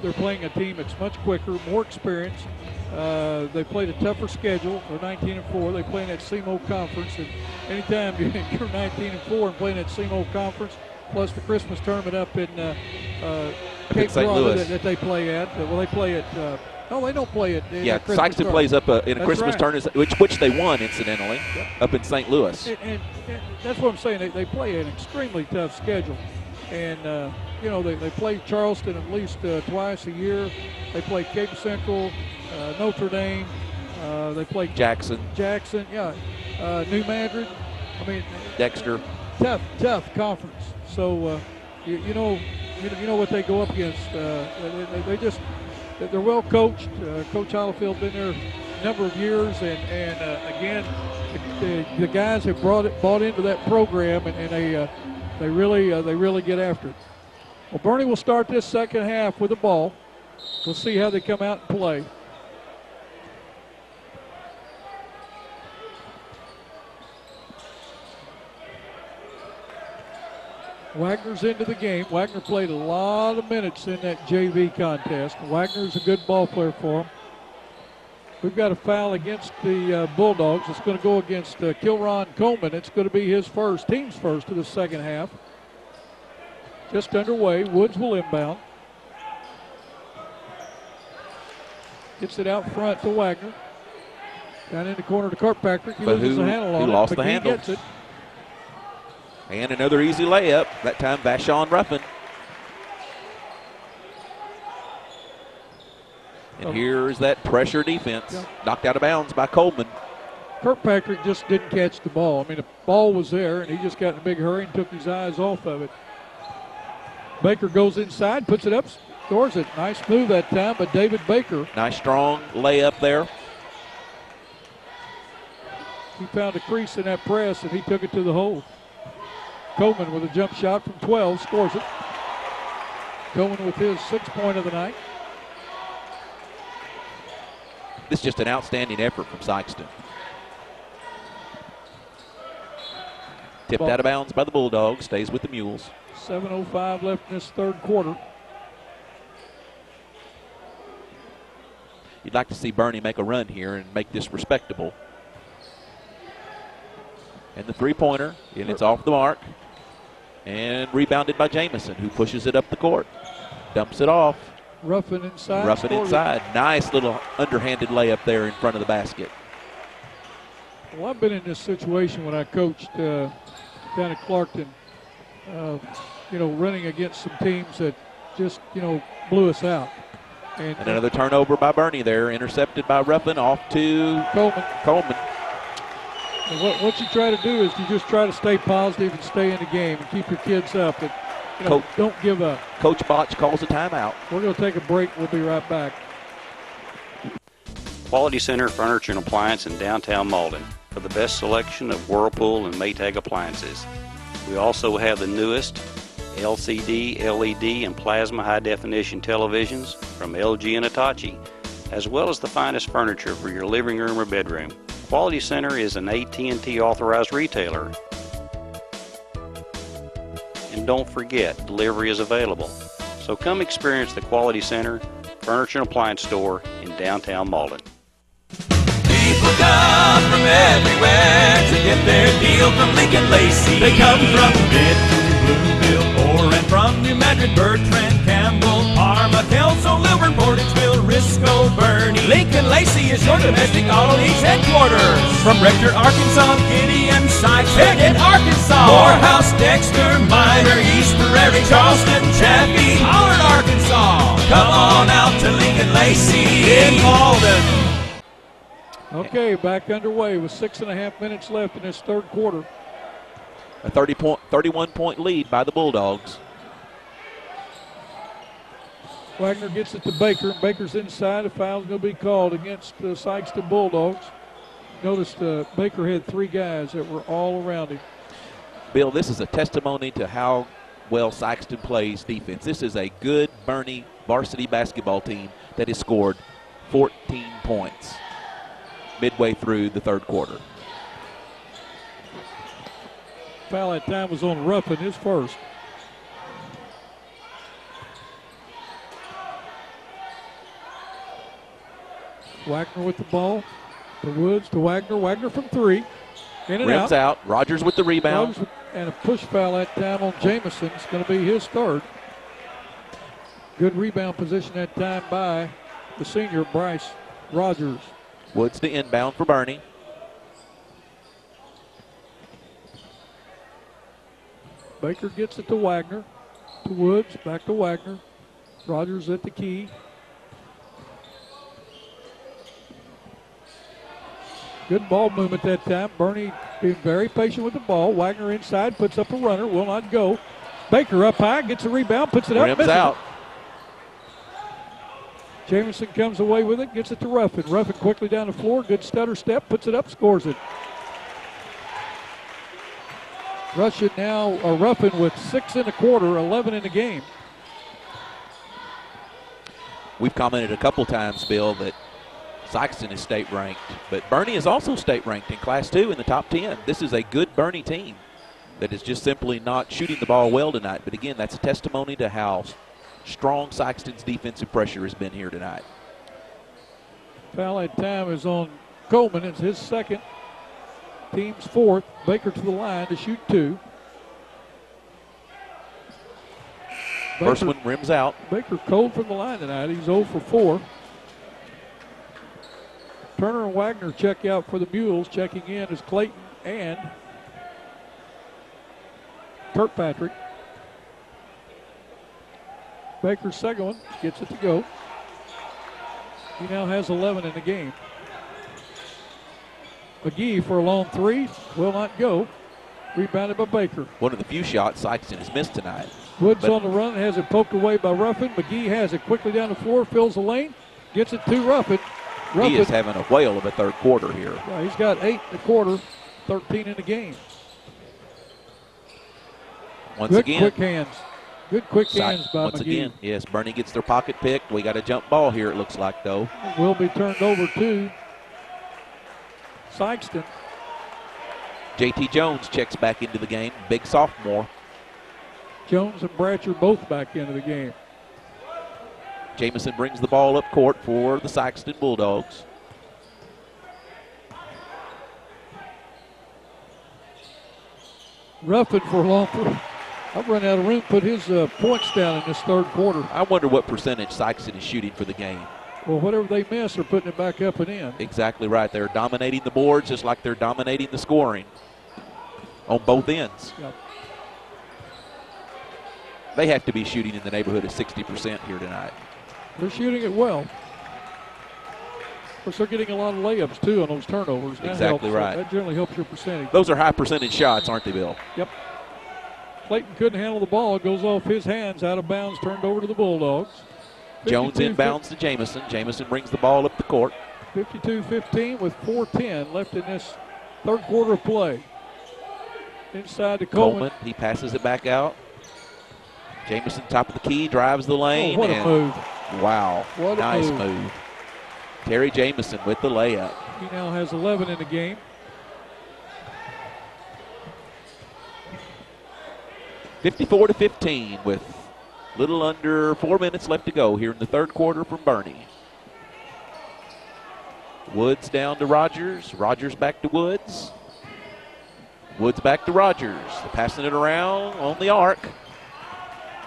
they're playing a team that's much quicker, more experienced. They played a tougher schedule. They're 19-4. They play in that SEMO conference, and anytime you're 19-4 and playing that SEMO conference, plus the Christmas tournament up in Cape Girardeau that they play at. Well, they play at. No, they don't play it. Yeah, Sikeston plays up in a Christmas tournament, which they won, incidentally, up in St. Louis. And that's what I'm saying. They play an extremely tough schedule. And, they play Charleston at least twice a year. They play Cape Central, Notre Dame. They play Jackson, yeah. New Madrid. I mean, Dexter. Tough conference. So, you know what they go up against. They're well coached. Coach Hollifield been there number of years, and again, the guys have bought into that program, and they really get after it. Well, Bernie will start this second half with the ball. We'll see how they come out and play. Wagner's into the game. Wagner played a lot of minutes in that JV contest. Wagner's a good ball player for him. We've got a foul against the Bulldogs. It's going to go against Kilron Coleman. It's going to be his first, team's first of the second half. Just underway. Woods will inbound. Gets it out front to Wagner. Down in the corner to Kirkpatrick. He loses the handle on it. Lost the handle. Gets it. And another easy layup. That time Vashon Ruffin. And here's that pressure defense. Knocked out of bounds by Coleman. Kirkpatrick just didn't catch the ball. I mean, the ball was there, and he just got in a big hurry and took his eyes off of it. Baker goes inside, puts it up, scores it. Nice move that time, but David Baker. Nice strong layup there. He found a crease in that press, and he took it to the hole. Coleman with a jump shot from 12, scores it. Coleman with his 6th point of the night. This is just an outstanding effort from Sikeston. Tipped out of bounds by the Bulldogs, stays with the Mules. 7:05 left in this third quarter. You'd like to see Bernie make a run here and make this respectable. And the three-pointer, and it's off the mark. And rebounded by Jamison, who pushes it up the court. Dumps it off. Ruffin inside. Ruffin inside. Nice little underhanded layup there in front of the basket. Well, I've been in this situation when I coached down at Clarkton, running against some teams that just, blew us out. And another turnover by Bernie there, intercepted by Ruffin, off to Coleman. And what you try to do is you just try to stay positive and stay in the game and keep your kids up. And, don't give up. Coach Botch calls a timeout. We're going to take a break. We'll be right back. Quality Center Furniture and Appliance in downtown Malden for the best selection of Whirlpool and Maytag appliances. We also have the newest LCD, LED, and plasma high-definition televisions from LG and Hitachi, as well as the finest furniture for your living room or bedroom. Quality Center is an AT&T authorized retailer. And don't forget, delivery is available. So come experience the Quality Center Furniture and Appliance Store in downtown Malden. People come from everywhere to get their deal from Lincoln Lacey. They come from Midland, Bloomville, or and from New Madrid, Bertrand, Campbell, Parma, Kelso, Lilburn, Portage,ville, Risco, Bernie. Lincoln Lacey is your domestic auto lease headquarters. From Rector, Arkansas, Gideon, Sikeston, in Arkansas, Morehouse, Dexter, Minor, East Prairie, Charleston, Chaffee, Howard, Arkansas. Come on out to Lincoln Lacey in Malden. Okay, back underway with 6.5 minutes left in this third quarter. A 31-point lead by the Bulldogs. Wagner gets it to Baker. Baker's inside. A foul's going to be called against the Sikeston Bulldogs. Notice Baker had 3 guys that were all around him. Bill, this is a testimony to how well Sikeston plays defense. This is a good Bernie varsity basketball team that has scored 14 points midway through the third quarter. Foul that time was on Ruffin, his first. Wagner with the ball. To Woods, to Wagner. Wagner from 3. In and Rims out. Rogers with the rebound. And a push foul that time on Jamison. It's going to be his third. Good rebound position that time by the senior, Bryce Rogers. Woods to inbound for Bernie. Baker gets it to Wagner. To Woods, back to Wagner. Rogers at the key. Good ball movement that time. Bernie being very patient with the ball. Wagner inside, puts up a runner, will not go. Baker up high, gets a rebound, puts it up, Rims out. Jamison comes away with it, gets it to Ruffin. Ruffin quickly down the floor, good stutter step, puts it up, scores it. Ruffin with 6 in the quarter, 11 in the game. We've commented a couple times, Bill, that Sikeston is state ranked, but Bernie is also state ranked in Class 2 in the top 10. This is a good Bernie team that is just simply not shooting the ball well tonight. But again, that's a testimony to how strong Sikeston's defensive pressure has been here tonight. Foul at time is on Coleman. It's his second. Team's fourth. Baker to the line to shoot 2. First one rims out. Baker cold from the line tonight. He's 0 for 4. Turner and Wagner check out for the Mules. Checking in is Clayton and Kirkpatrick. Baker's second one gets it to go. He now has 11 in the game. McGee for a long 3. Will not go. Rebounded by Baker. One of the few shots Sikeston has missed tonight. Woods on the run, has it poked away by Ruffin. McGee has it quickly down the floor, fills the lane, gets it to Ruffin. He is having a whale of a third quarter here. Yeah, he's got 8 in the quarter, 13 in the game. Good quick hands. Good quick hands by Once McGee. again, yes, Bernie gets their pocket picked. We got a jump ball here, it looks like, though. Will be turned over to Sikeston. J.T. Jones checks back into the game, big sophomore. Jones and Bratcher both back into the game. Jamison brings the ball up court for the Sikeston Bulldogs. Ruffin for a long three. I've run out of room, put his points down in this third quarter. I wonder what percentage Sikeston is shooting for the game. Well, whatever they miss, they're putting it back up and in. Exactly right. They're dominating the boards just like they're dominating the scoring on both ends. Yep. They have to be shooting in the neighborhood of 60% here tonight. They're shooting it well. Of course, they're getting a lot of layups, too, on those turnovers. That exactly helps. right. That generally helps your percentage. Those are high percentage shots, aren't they, Bill? Yep. Clayton couldn't handle the ball. It goes off his hands, out of bounds, turned over to the Bulldogs. Jones inbounds to Jamison. Jamison brings the ball up the court. 52-15 with 4:10 left in this third quarter of play. Inside to Coleman. He passes it back out. Jamison, top of the key, drives the lane. Oh, what a move. Wow. What a nice move. Terry Jamison with the layup. He now has 11 in the game. (54-15) with little under 4 minutes left to go here in the third quarter from Bernie. Woods down to Rogers. Rogers back to Woods. Woods back to Rogers. Passing it around on the arc.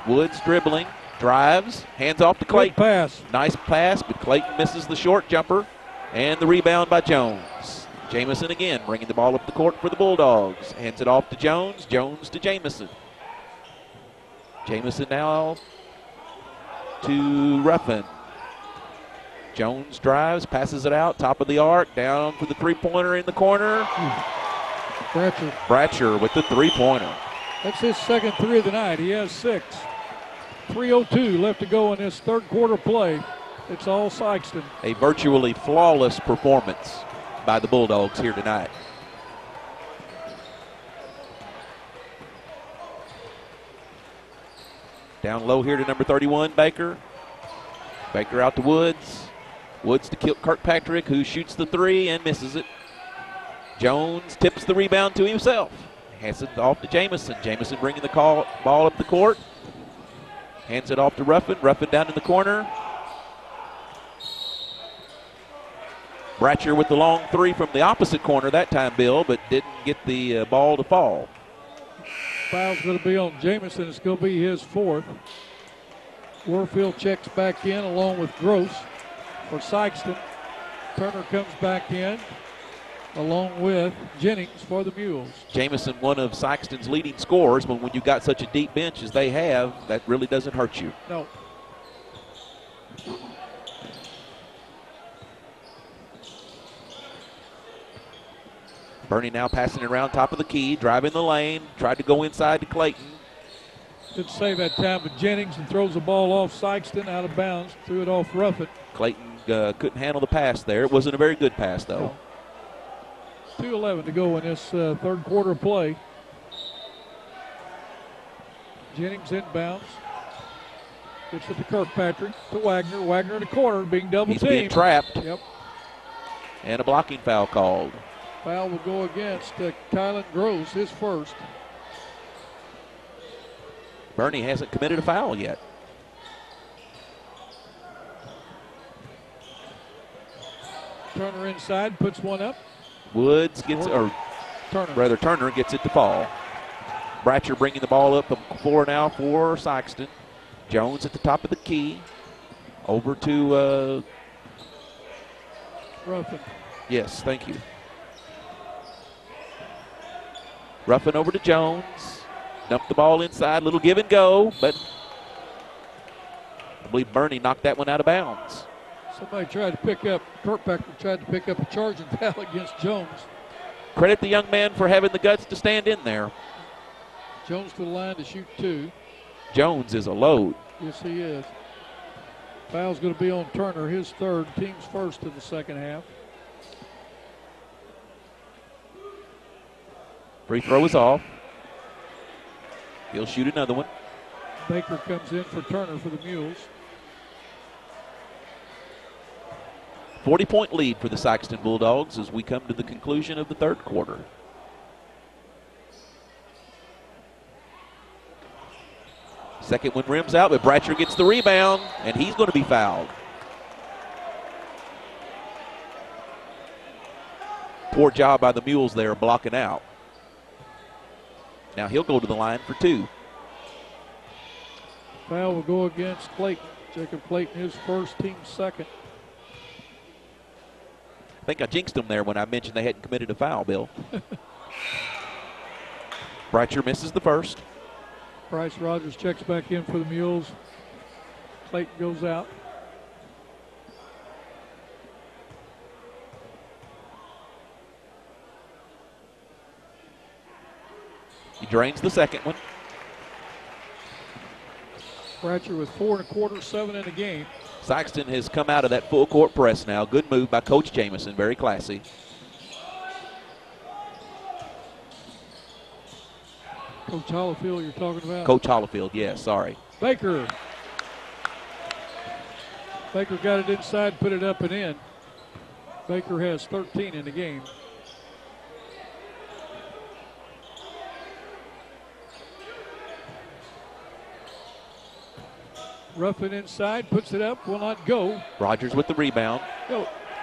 Woods dribbling, drives, hands off to Clayton. Good pass. Nice pass, but Clayton misses the short jumper. And the rebound by Jones. Jamison again bringing the ball up the court for the Bulldogs. Hands it off to Jones. Jones to Jamison. Jamison now to Ruffin. Jones drives, passes it out, top of the arc, down for the three-pointer in the corner. Bratcher with the three-pointer. That's his second 3 of the night. He has 6. 3:02 left to go in this third quarter play. It's all Sikeston. A virtually flawless performance by the Bulldogs here tonight. Down low here to number 31, Baker. Baker out to Woods. Woods to Kirkpatrick, who shoots the 3 and misses it. Jones tips the rebound to himself. Hands it off to Jamison. Jamison bringing the ball up the court. Hands it off to Ruffin. Ruffin down in the corner. Bratcher with the long 3 from the opposite corner that time, Bill, but didn't get the ball to fall. Foul's going to be on Jamison. It's going to be his 4th. Warfield checks back in along with Gross for Sikeston. Turner comes back in along with Jennings for the Mules. Jamison, one of Sikeston's leading scorers, but when you've got such a deep bench as they have, that really doesn't hurt you. No. Bernie now passing it around top of the key, driving the lane, tried to go inside to Clayton. Good save that time with Jennings, and throws the ball off Sikeston out of bounds. Threw it off Ruffin. Clayton couldn't handle the pass there. It wasn't a very good pass, though. 2:11 to go in this third quarter of play. Jennings inbounds. Gets it to Kirkpatrick, to Wagner. Wagner in the corner, being double teamed. He's being trapped. Yep. And a blocking foul called. Foul will go against Kylan Gross, his first. Bernie hasn't committed a foul yet. Turner inside, puts one up. Woods gets, or Turner. rather Turner gets it to fall. Bratcher bringing the ball up the floor now for Sikeston. Jones at the top of the key. Over to Ruffin. Yes, thank you. Ruffin over to Jones. Dumped the ball inside, little give and go, but I believe Bernie knocked that one out of bounds. Somebody tried to pick up, Kirkpatrick tried to pick up a charging foul against Jones. Credit the young man for having the guts to stand in there. Jones to the line to shoot 2. Jones is a load. Yes, he is. Foul's going to be on Turner, his third, team's first in the second half. Free throw is off. He'll shoot another one. Baker comes in for Turner for the Mules. 40-point lead for the Sikeston Bulldogs as we come to the conclusion of the third quarter. Second one rims out, but Bratcher gets the rebound, and he's going to be fouled. Poor job by the Mules there blocking out. Now he'll go to the line for 2. Foul will go against Clayton. Jacob Clayton, his first, team's second. I think I jinxed them there when I mentioned they hadn't committed a foul, Bill. Bratcher misses the first. Bryce Rogers checks back in for the Mules. Clayton goes out. He drains the second one. Bratcher with 4 1/4, 7 in the game. Sikeston has come out of that full court press now. Good move by Coach Jamison, very classy. Coach Hollifield you're talking about? Coach Hollifield, yes, sorry. Baker. Baker got it inside, put it up and in. Baker has 13 in the game. Ruffin inside, puts it up, will not go. Rogers with the rebound.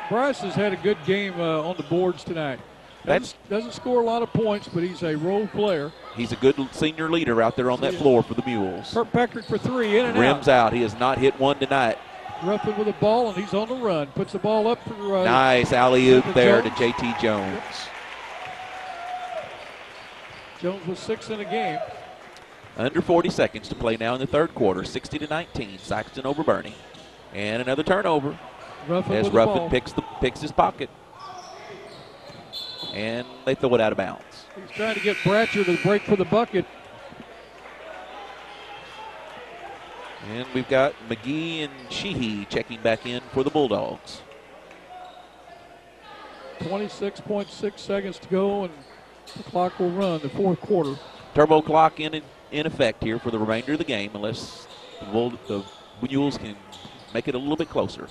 Bryce has had a good game on the boards tonight. Doesn't score a lot of points, but he's a role player. He's a good senior leader out there on that floor for the Mules. Kirkpatrick for 3, in and Rims out. He has not hit one tonight. Ruffin with the ball, and he's on the run. Puts the ball up for nice alley-oop there to J.T. Jones. Jones was 6 in the game. Under 40 seconds to play now in the third quarter. 60-19. Sikeston over Bernie. And another turnover. As Ruffin picks his pocket. And they throw it out of bounds. He's trying to get Bratcher to break for the bucket. And we've got McGee and Sheehy checking back in for the Bulldogs. 26.6 seconds to go, and the clock will run the fourth quarter. Turbo clock in effect here for the remainder of the game, unless the Mules can make it a little bit closer.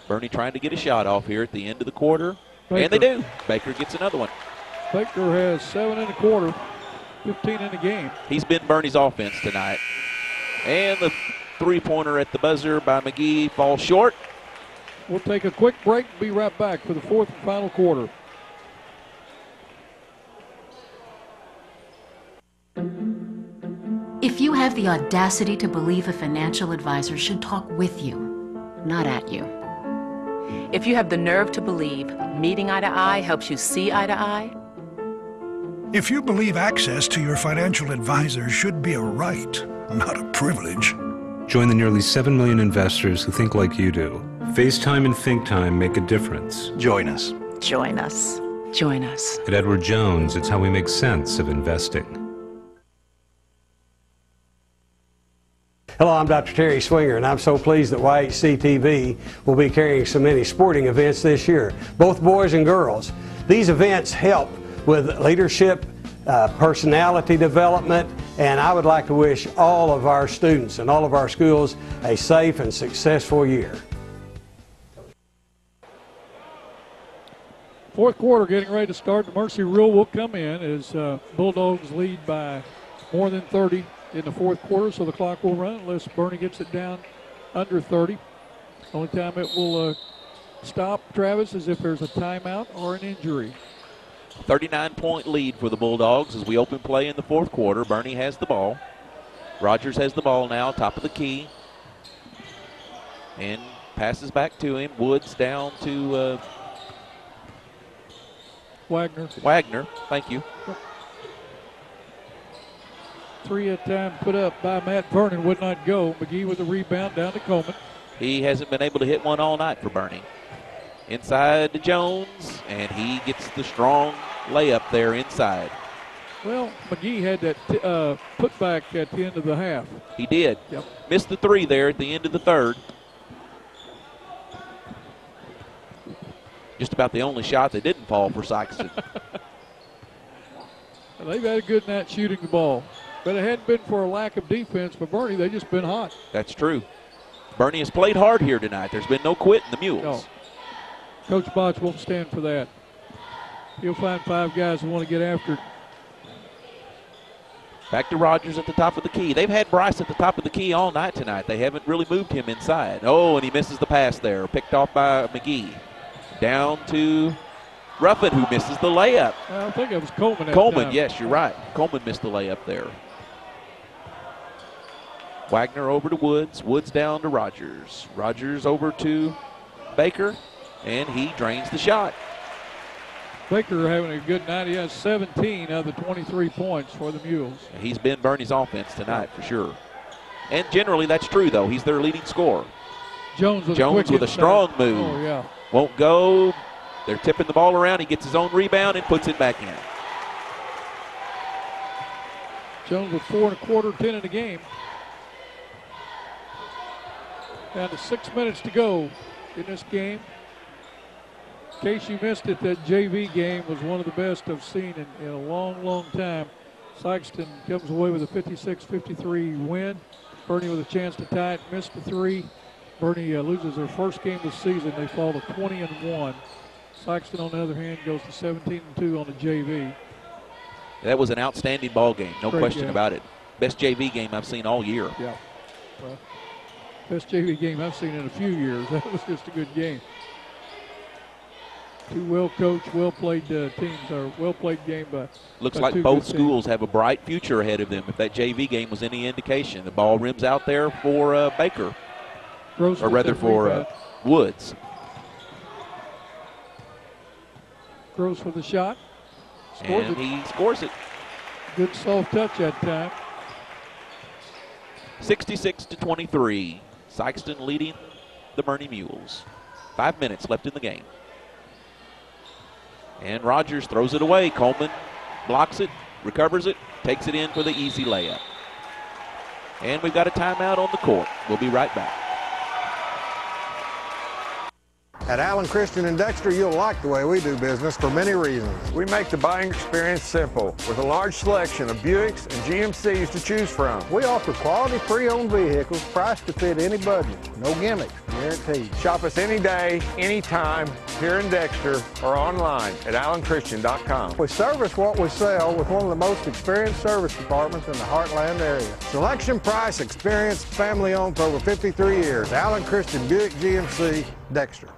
Bernie trying to get a shot off here at the end of the quarter. Baker. And they do. Baker gets another one. Baker has 7 1/4, 15 in the game. He's been Bernie's offense tonight. And the three-pointer at the buzzer by McGee falls short. We'll take a quick break and be right back for the fourth and final quarter. If you have the audacity to believe a financial advisor should talk with you, not at you. If you have the nerve to believe meeting eye to eye helps you see eye to eye. If you believe access to your financial advisor should be a right, not a privilege. Join the nearly 7 million investors who think like you do. FaceTime and ThinkTime make a difference. Join us. Join us. Join us. At Edward Jones, it's how we make sense of investing. Hello, I'm Dr. Terry Swinger, and I'm so pleased that YHC TV will be carrying so many sporting events this year, both boys and girls. These events help with leadership, personality development, and I would like to wish all of our students and all of our schools a safe and successful year. Fourth quarter getting ready to start. The Mercy Rule will come in as Bulldogs lead by more than 30 in the fourth quarter, so the clock will run unless Bernie gets it down under 30. Only time it will stop, Travis, is if there's a timeout or an injury. 39-point lead for the Bulldogs as we open play in the fourth quarter. Bernie has the ball. Rogers has the ball now, top of the key. And passes back to him. Woods down to Wagner, thank you. 3 at a time put up by Matt Vernon, would not go. McGee with the rebound down to Coleman. He hasn't been able to hit one all night for Bernie. Inside to Jones, and he gets the strong layup there inside. Well, McGee had that putback at the end of the half. He did. Yep. Missed the three there at the end of the third. Just about the only shot that didn't fall for Sikeston. They've had a good night shooting the ball. But it hadn't been for a lack of defense for Bernie. They've just been hot. That's true. Bernie has played hard here tonight. There's been no quit in the Mules. No. Coach Botch won't stand for that. He'll find 5 guys who want to get after it. Back to Rogers at the top of the key. They've had Bryce at the top of the key all night tonight. They haven't really moved him inside. Oh, and he misses the pass there. Picked off by McGee. Down to Ruffin, who misses the layup. I think it was Coleman. Coleman, yes, you're right. Coleman missed the layup there. Wagner over to Woods. Woods down to Rogers. Rogers over to Baker, and he drains the shot. Baker having a good night. He has 17 of the 23 points for the Mules. He's been Bernie's offense tonight for sure. And generally that's true, though. He's their leading scorer. Jones with a strong move. Oh, yeah. Won't go. They're tipping the ball around. He gets his own rebound and puts it back in. Jones with 4 1/4, 10 in the game. Down to 6 minutes to go in this game. In case you missed it, that JV game was one of the best I've seen in a long, long time. Sikeston comes away with a 56-53 win. Bernie with a chance to tie it, missed the 3. Bernie loses their first game of the season. They fall to 20-1. Sikeston, on the other hand, goes to 17-2 on the JV. That was an outstanding ball game, no Great question game. about it. Best JV game I've seen all year. Yeah. Well, best JV game I've seen in a few years. That was just a good game. 2 well-coached, well-played teams, or well-played game by Looks by like 2 both good schools have a bright future ahead of them if that JV game was any indication. The ball rims out there for Baker, Gross or rather for Woods. Gross for the shot. Scores And it. he scores it. Good soft touch that time. 66-23. Sikeston leading the Bernie Mules. 5 minutes left in the game. And Rogers throws it away. Coleman blocks it, recovers it, takes it in for the easy layup. And we've got a timeout on the court. We'll be right back. At Allen Christian in Dexter, you'll like the way we do business for many reasons. We make the buying experience simple with a large selection of Buicks and GMCs to choose from. We offer quality pre-owned vehicles priced to fit any budget. No gimmicks, guaranteed. Shop us any day, anytime, here in Dexter or online at allenchristian.com. We service what we sell with one of the most experienced service departments in the Heartland area. Selection, price, experience, family owned for over 53 years. Allen Christian Buick GMC, Dexter.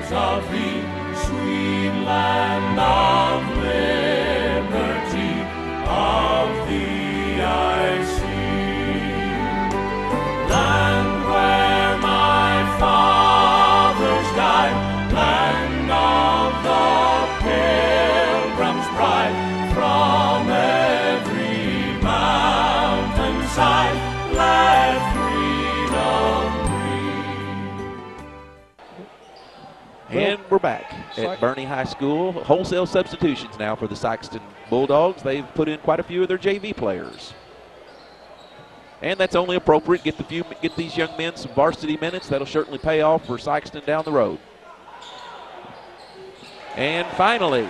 Of the sweet land of liberty, of the I see. Land where my fathers died, land of the pilgrim's pride, from every And we're back at Bernie High School. Wholesale substitutions now for the Sikeston Bulldogs. They've put in quite a few of their JV players. And that's only appropriate. Get these young men some varsity minutes. That'll certainly pay off for Sikeston down the road. And finally,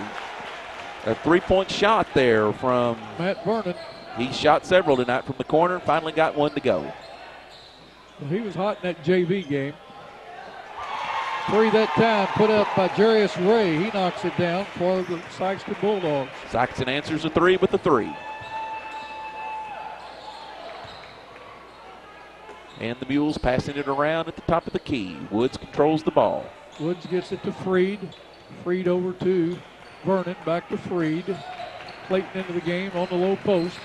a three-point shot there from Matt Vernon. He shot several tonight from the corner. Finally got one to go. Well, he was hot in that JV game. Three that time put up by Jarius Ray. He knocks it down for the Sikeston Bulldogs. Sikeston answers a three with a three. And the Mules passing it around at the top of the key. Woods controls the ball. Woods gets it to Freed. Freed over to Vernon. Back to Freed. Clayton into the game on the low post.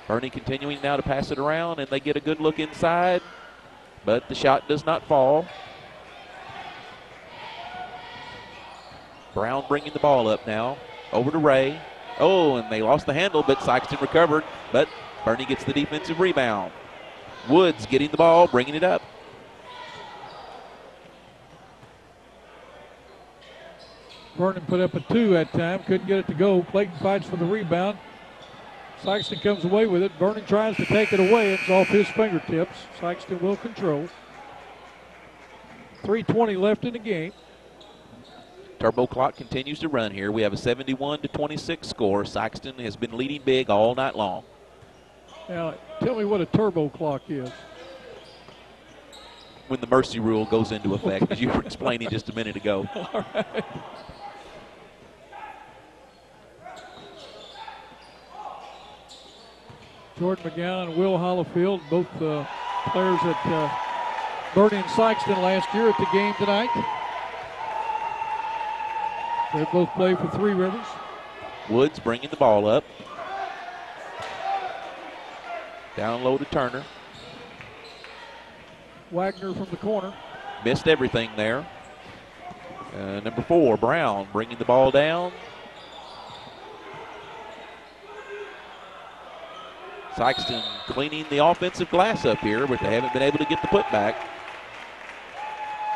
Bernie continuing now to pass it around, and they get a good look inside, but the shot does not fall. Brown bringing the ball up now. Over to Ray. Oh, and they lost the handle, but Sikeston recovered, but Bernie gets the defensive rebound. Woods getting the ball, bringing it up. Vernon put up a two that time, couldn't get it to go. Clayton fights for the rebound. Sikeston comes away with it. Vernon tries to take it away. It's off his fingertips. Sikeston will control. 3:20 left in the game. Turbo clock continues to run here. We have a 71-26 score. Sikeston has been leading big all night long. Now, tell me what a turbo clock is. When the mercy rule goes into effect, as you were explaining just a minute ago. All right. Jordan McGowan and Will Hollifield, both players at Bernie and Sikeston last year at the game tonight. They both play for Three Rivers. Woods bringing the ball up. Down low to Turner. Wagner from the corner. Missed everything there. Number 4, Brown, bringing the ball down. Sikeston cleaning the offensive glass up here, but they haven't been able to get the putback.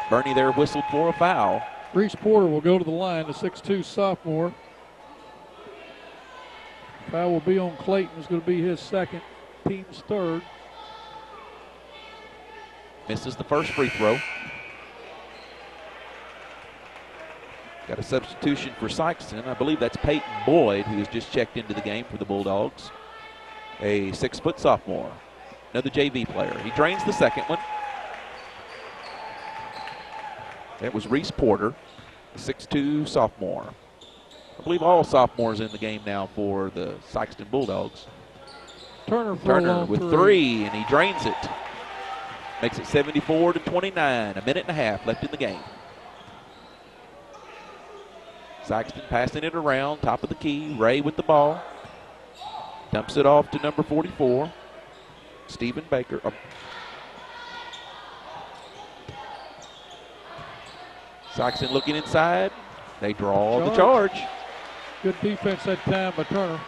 Bernie there whistled for a foul. Reese Porter will go to the line, the 6'2 sophomore. Foul will be on Clayton. It's going to be his second, team's third. Misses the first free throw. Got a substitution for Sikeston. I believe that's Peyton Boyd, who has just checked into the game for the Bulldogs. A 6-foot sophomore. Another JV player. He drains the second one. That was Reese Porter, a 6'2 sophomore. I believe all sophomores in the game now for the Sikeston Bulldogs. Turner with three, and he drains it. Makes it 74-29. A minute and a half left in the game. Sikeston passing it around, top of the key. Ray with the ball. Dumps it off to number 44, Stephen Baker. Sikeston looking inside. They draw the charge. Good defense that time by Turner.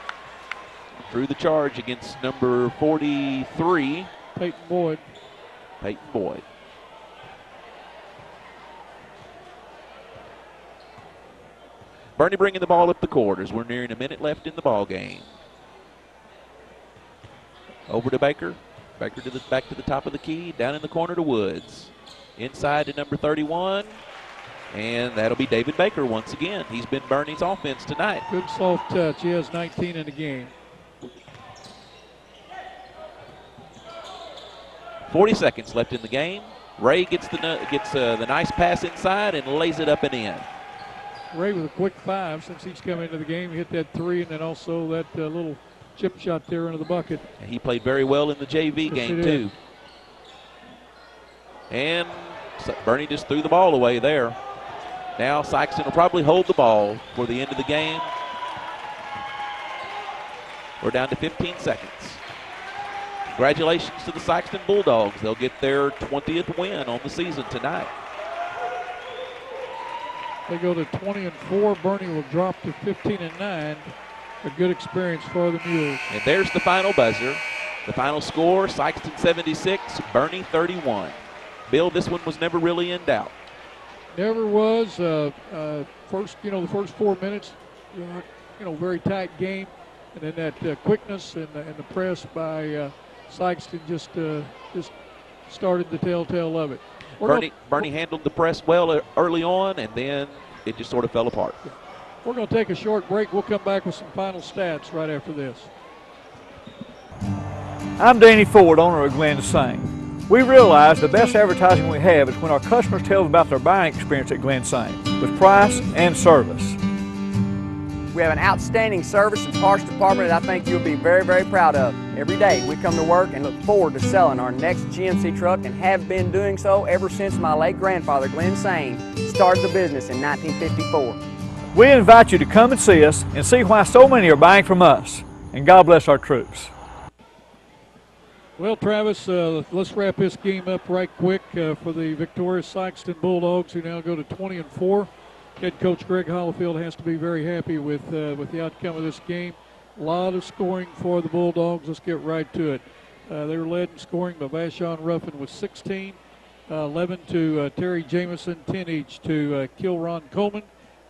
Drew the charge against number 43, Peyton Boyd. Bernie bringing the ball up the court as we're nearing a minute left in the ball game. Over to Baker. Back to the top of the key. Down in the corner to Woods. Inside to number 31. And that'll be David Baker once again. He's been Bernie's offense tonight. Good soft touch. He has 19 in the game. 40 seconds left in the game. Ray gets the nice pass inside and lays it up and in. Ray with a quick 5 since he's come into the game. He hit that 3 and then also that little chip shot there into the bucket. And he played very well in the JV game too. And Bernie just threw the ball away there. Now Sikeston will probably hold the ball for the end of the game. We're down to 15 seconds. Congratulations to the Sikeston Bulldogs. They'll get their 20th win on the season tonight. They go to 20-4. Bernie will drop to 15-9. A good experience for the Mules. And there's the final buzzer. The final score, Sikeston 76, Bernie 31. Bill, this one was never really in doubt. Never was. The first 4 minutes, very tight game, and then that quickness and the press by Sikeston just started the telltale of it. Bernie handled the press well early on, and then it just sort of fell apart. We're going to take a short break. We'll come back with some final stats right after this. I'm Danny Ford, owner of Glen Saint. We realize the best advertising we have is when our customers tell us about their buying experience at Glen Saint, with price and service. We have an outstanding service and parts department that I think you'll be very, very proud of. Every day we come to work and look forward to selling our next GMC truck, and have been doing so ever since my late grandfather, Glen Saint, started the business in 1954. We invite you to come and see us and see why so many are buying from us. And God bless our troops. Well, Travis, let's wrap this game up right quick for the victorious Sikeston Bulldogs, who now go to 20-4. Head coach Greg Hollifield has to be very happy with the outcome of this game. A lot of scoring for the Bulldogs. Let's get right to it. They were led in scoring by Vashon Ruffin with 16, 11 to Terry Jamison, 10 each to Kilron Coleman,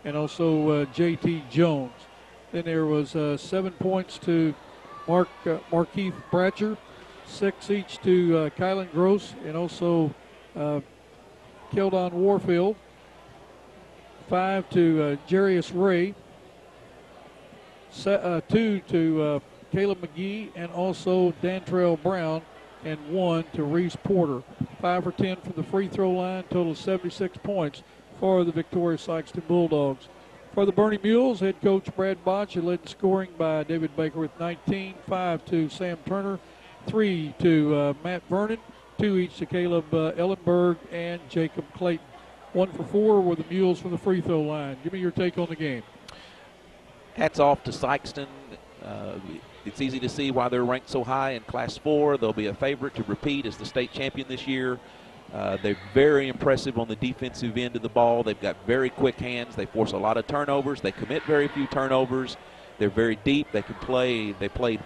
and also J.T. Jones. Then there was 7 points to Markeith Bratcher, 6 each to Kylan Gross, and also Keldon Warfield. 5 to Jarius Ray. 2 to Caleb McGee, and also Dantrell Brown, and 1 to Reese Porter. 5 for 10 from the free throw line, total of 76 points for the victorious Sikeston Bulldogs. For the Bernie Mules, head coach Brad Botch led in scoring by David Baker with 19, 5 to Sam Turner, 3 to Matt Vernon, 2 each to Caleb Ellenberg and Jacob Clayton. 1 for 4 were the Mules from the free throw line. Give me your take on the game. Hats off to Sikeston. It's easy to see why they're ranked so high in Class 4. They'll be a favorite to repeat as the state champion this year. They're very impressive on the defensive end of the ball. They've got very quick hands. They force a lot of turnovers. They commit very few turnovers. They're very deep. They can play. They played,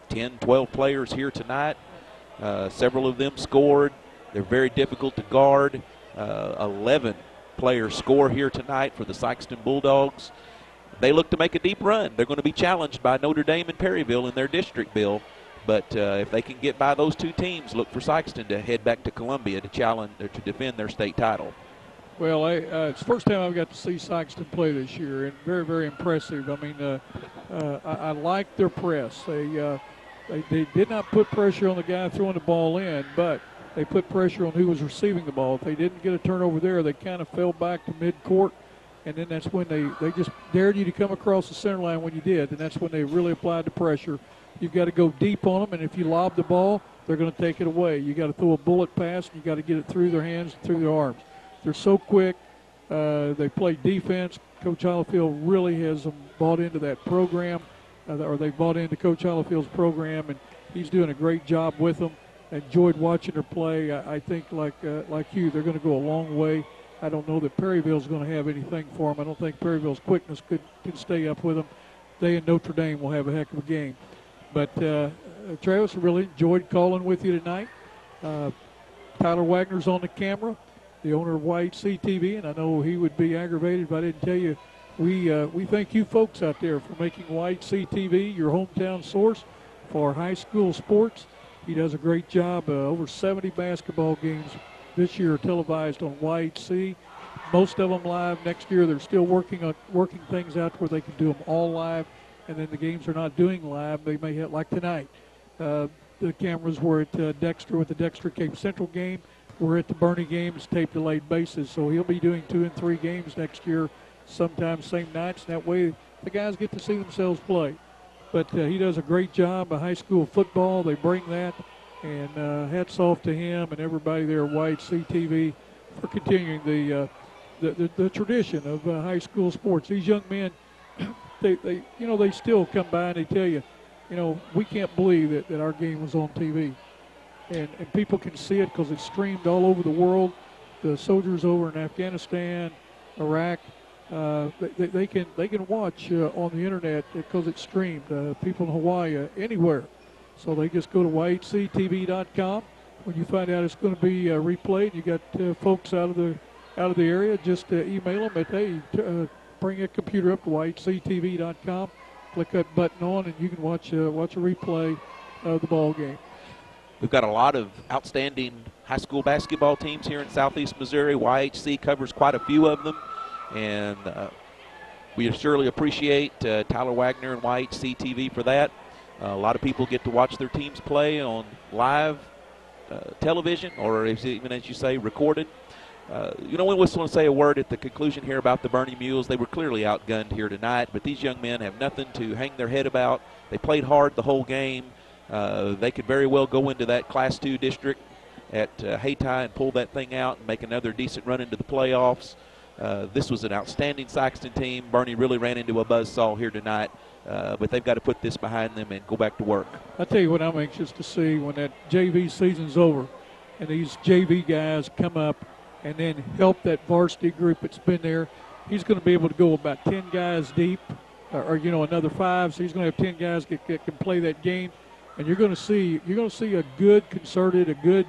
10, 12 players here tonight. Several of them scored. They're very difficult to guard. 11 players score here tonight for the Sikeston Bulldogs. They look to make a deep run. They're going to be challenged by Notre Dame and Perryville in their district, Bill. But if they can get by those two teams, look for Sikeston to head back to Columbia to challenge or to defend their state title. Well, it's the first time I've got to see Sikeston play this year, and very, very impressive. I mean, I like their press. They did not put pressure on the guy throwing the ball in, but they put pressure on who was receiving the ball. If they didn't get a turnover there, they kind of fell back to midcourt, and then that's when they just dared you to come across the center line when you did, and that's when they really applied the pressure. You've got to go deep on them, and if you lob the ball, they're going to take it away. You got to throw a bullet pass, and you got to get it through their hands and through their arms. They're so quick. They play defense. Coach Hollifield really has them bought into that program, or they bought into Coach Hollifield's program, and he's doing a great job with them. Enjoyed watching her play. I think, like you, they're going to go a long way. I don't know that Perryville's going to have anything for them. I don't think Perryville's quickness can stay up with them. They and Notre Dame will have a heck of a game. But, Travis, I really enjoyed calling with you tonight. Tyler Wagner's on the camera, the owner of YHC TV, and I know he would be aggravated if I didn't tell you. We thank you folks out there for making YHC TV your hometown source for high school sports. He does a great job. Over 70 basketball games this year are televised on YHC. Most of them live. Next year they're still working things out where they can do them all live, and then the games are not doing live. They may have, like tonight, the cameras were at Dexter with the Dexter Cape Central game. We're at the Bernie game. It's tape delayed basis, so he'll be doing 2 and 3 games next year, sometimes same nights. And that way the guys get to see themselves play. But he does a great job of high school football. They bring that, and hats off to him and everybody there at YHC TV for continuing the tradition of high school sports. These young men, they still come by and they tell you, we can't believe that our game was on TV, and people can see it because it's streamed all over the world. The soldiers over in Afghanistan, Iraq. They can watch on the internet because it's streamed. People in Hawaii, anywhere. So they just go to yhctv.com. When you find out it's going to be replayed, you got folks out of the area, just email them at, hey, bring a computer up to yhctv.com, click that button on, and you can watch a replay of the ball game. We've got a lot of outstanding high school basketball teams here in Southeast Missouri. YHC covers quite a few of them, and we surely appreciate Tyler Wagner and YHC TV for that. A lot of people get to watch their teams play on live television, or even, as you say, recorded. We just want to say a word at the conclusion here about the Bernie Mules. They were clearly outgunned here tonight, but these young men have nothing to hang their head about. They played hard the whole game. They could very well go into that Class II district at Hayti and pull that thing out and make another decent run into the playoffs. This was an outstanding Sikeston team. Bernie really ran into a buzzsaw here tonight, but they've got to put this behind them and go back to work. I tell you what I'm anxious to see when that JV season's over and these JV guys come up and then help that varsity group that's been there. He's going to be able to go about 10 guys deep or another 5, so he's going to have 10 guys that can play that game. And you're going to see a good concerted, a good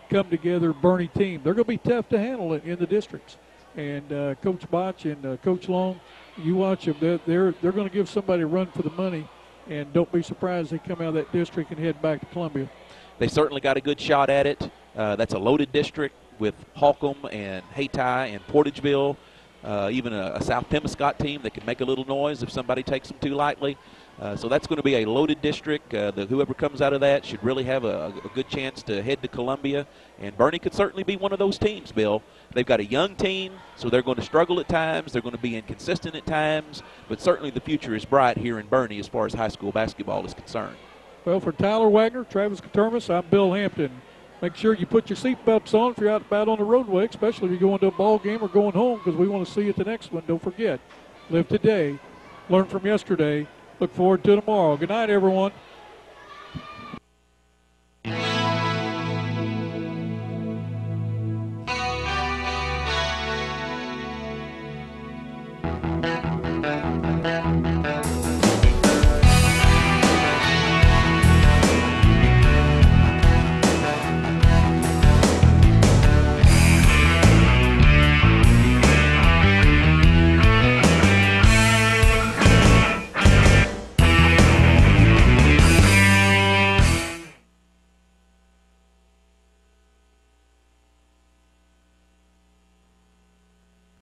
come-together Bernie team. They're going to be tough to handle in the districts. And Coach Botch and Coach Long, you watch them. They're going to give somebody a run for the money, and don't be surprised they come out of that district and head back to Columbia. They certainly got a good shot at it. That's a loaded district with Holcomb and Hayti and Portageville, even a South Pemiscot team that can make a little noise if somebody takes them too lightly. So that's going to be a loaded district. Whoever comes out of that should really have a good chance to head to Columbia. And Bernie could certainly be one of those teams, Bill. They've got a young team, so they're going to struggle at times. They're going to be inconsistent at times. But certainly the future is bright here in Bernie as far as high school basketball is concerned. Well, for Tyler Wagner, Travis Katermas, I'm Bill Hampton. Make sure you put your seatbelts on if you're out about on the roadway, especially if you're going to a ball game or going home, because we want to see you at the next one. Don't forget, live today, learn from yesterday, look forward to tomorrow. Good night, everyone.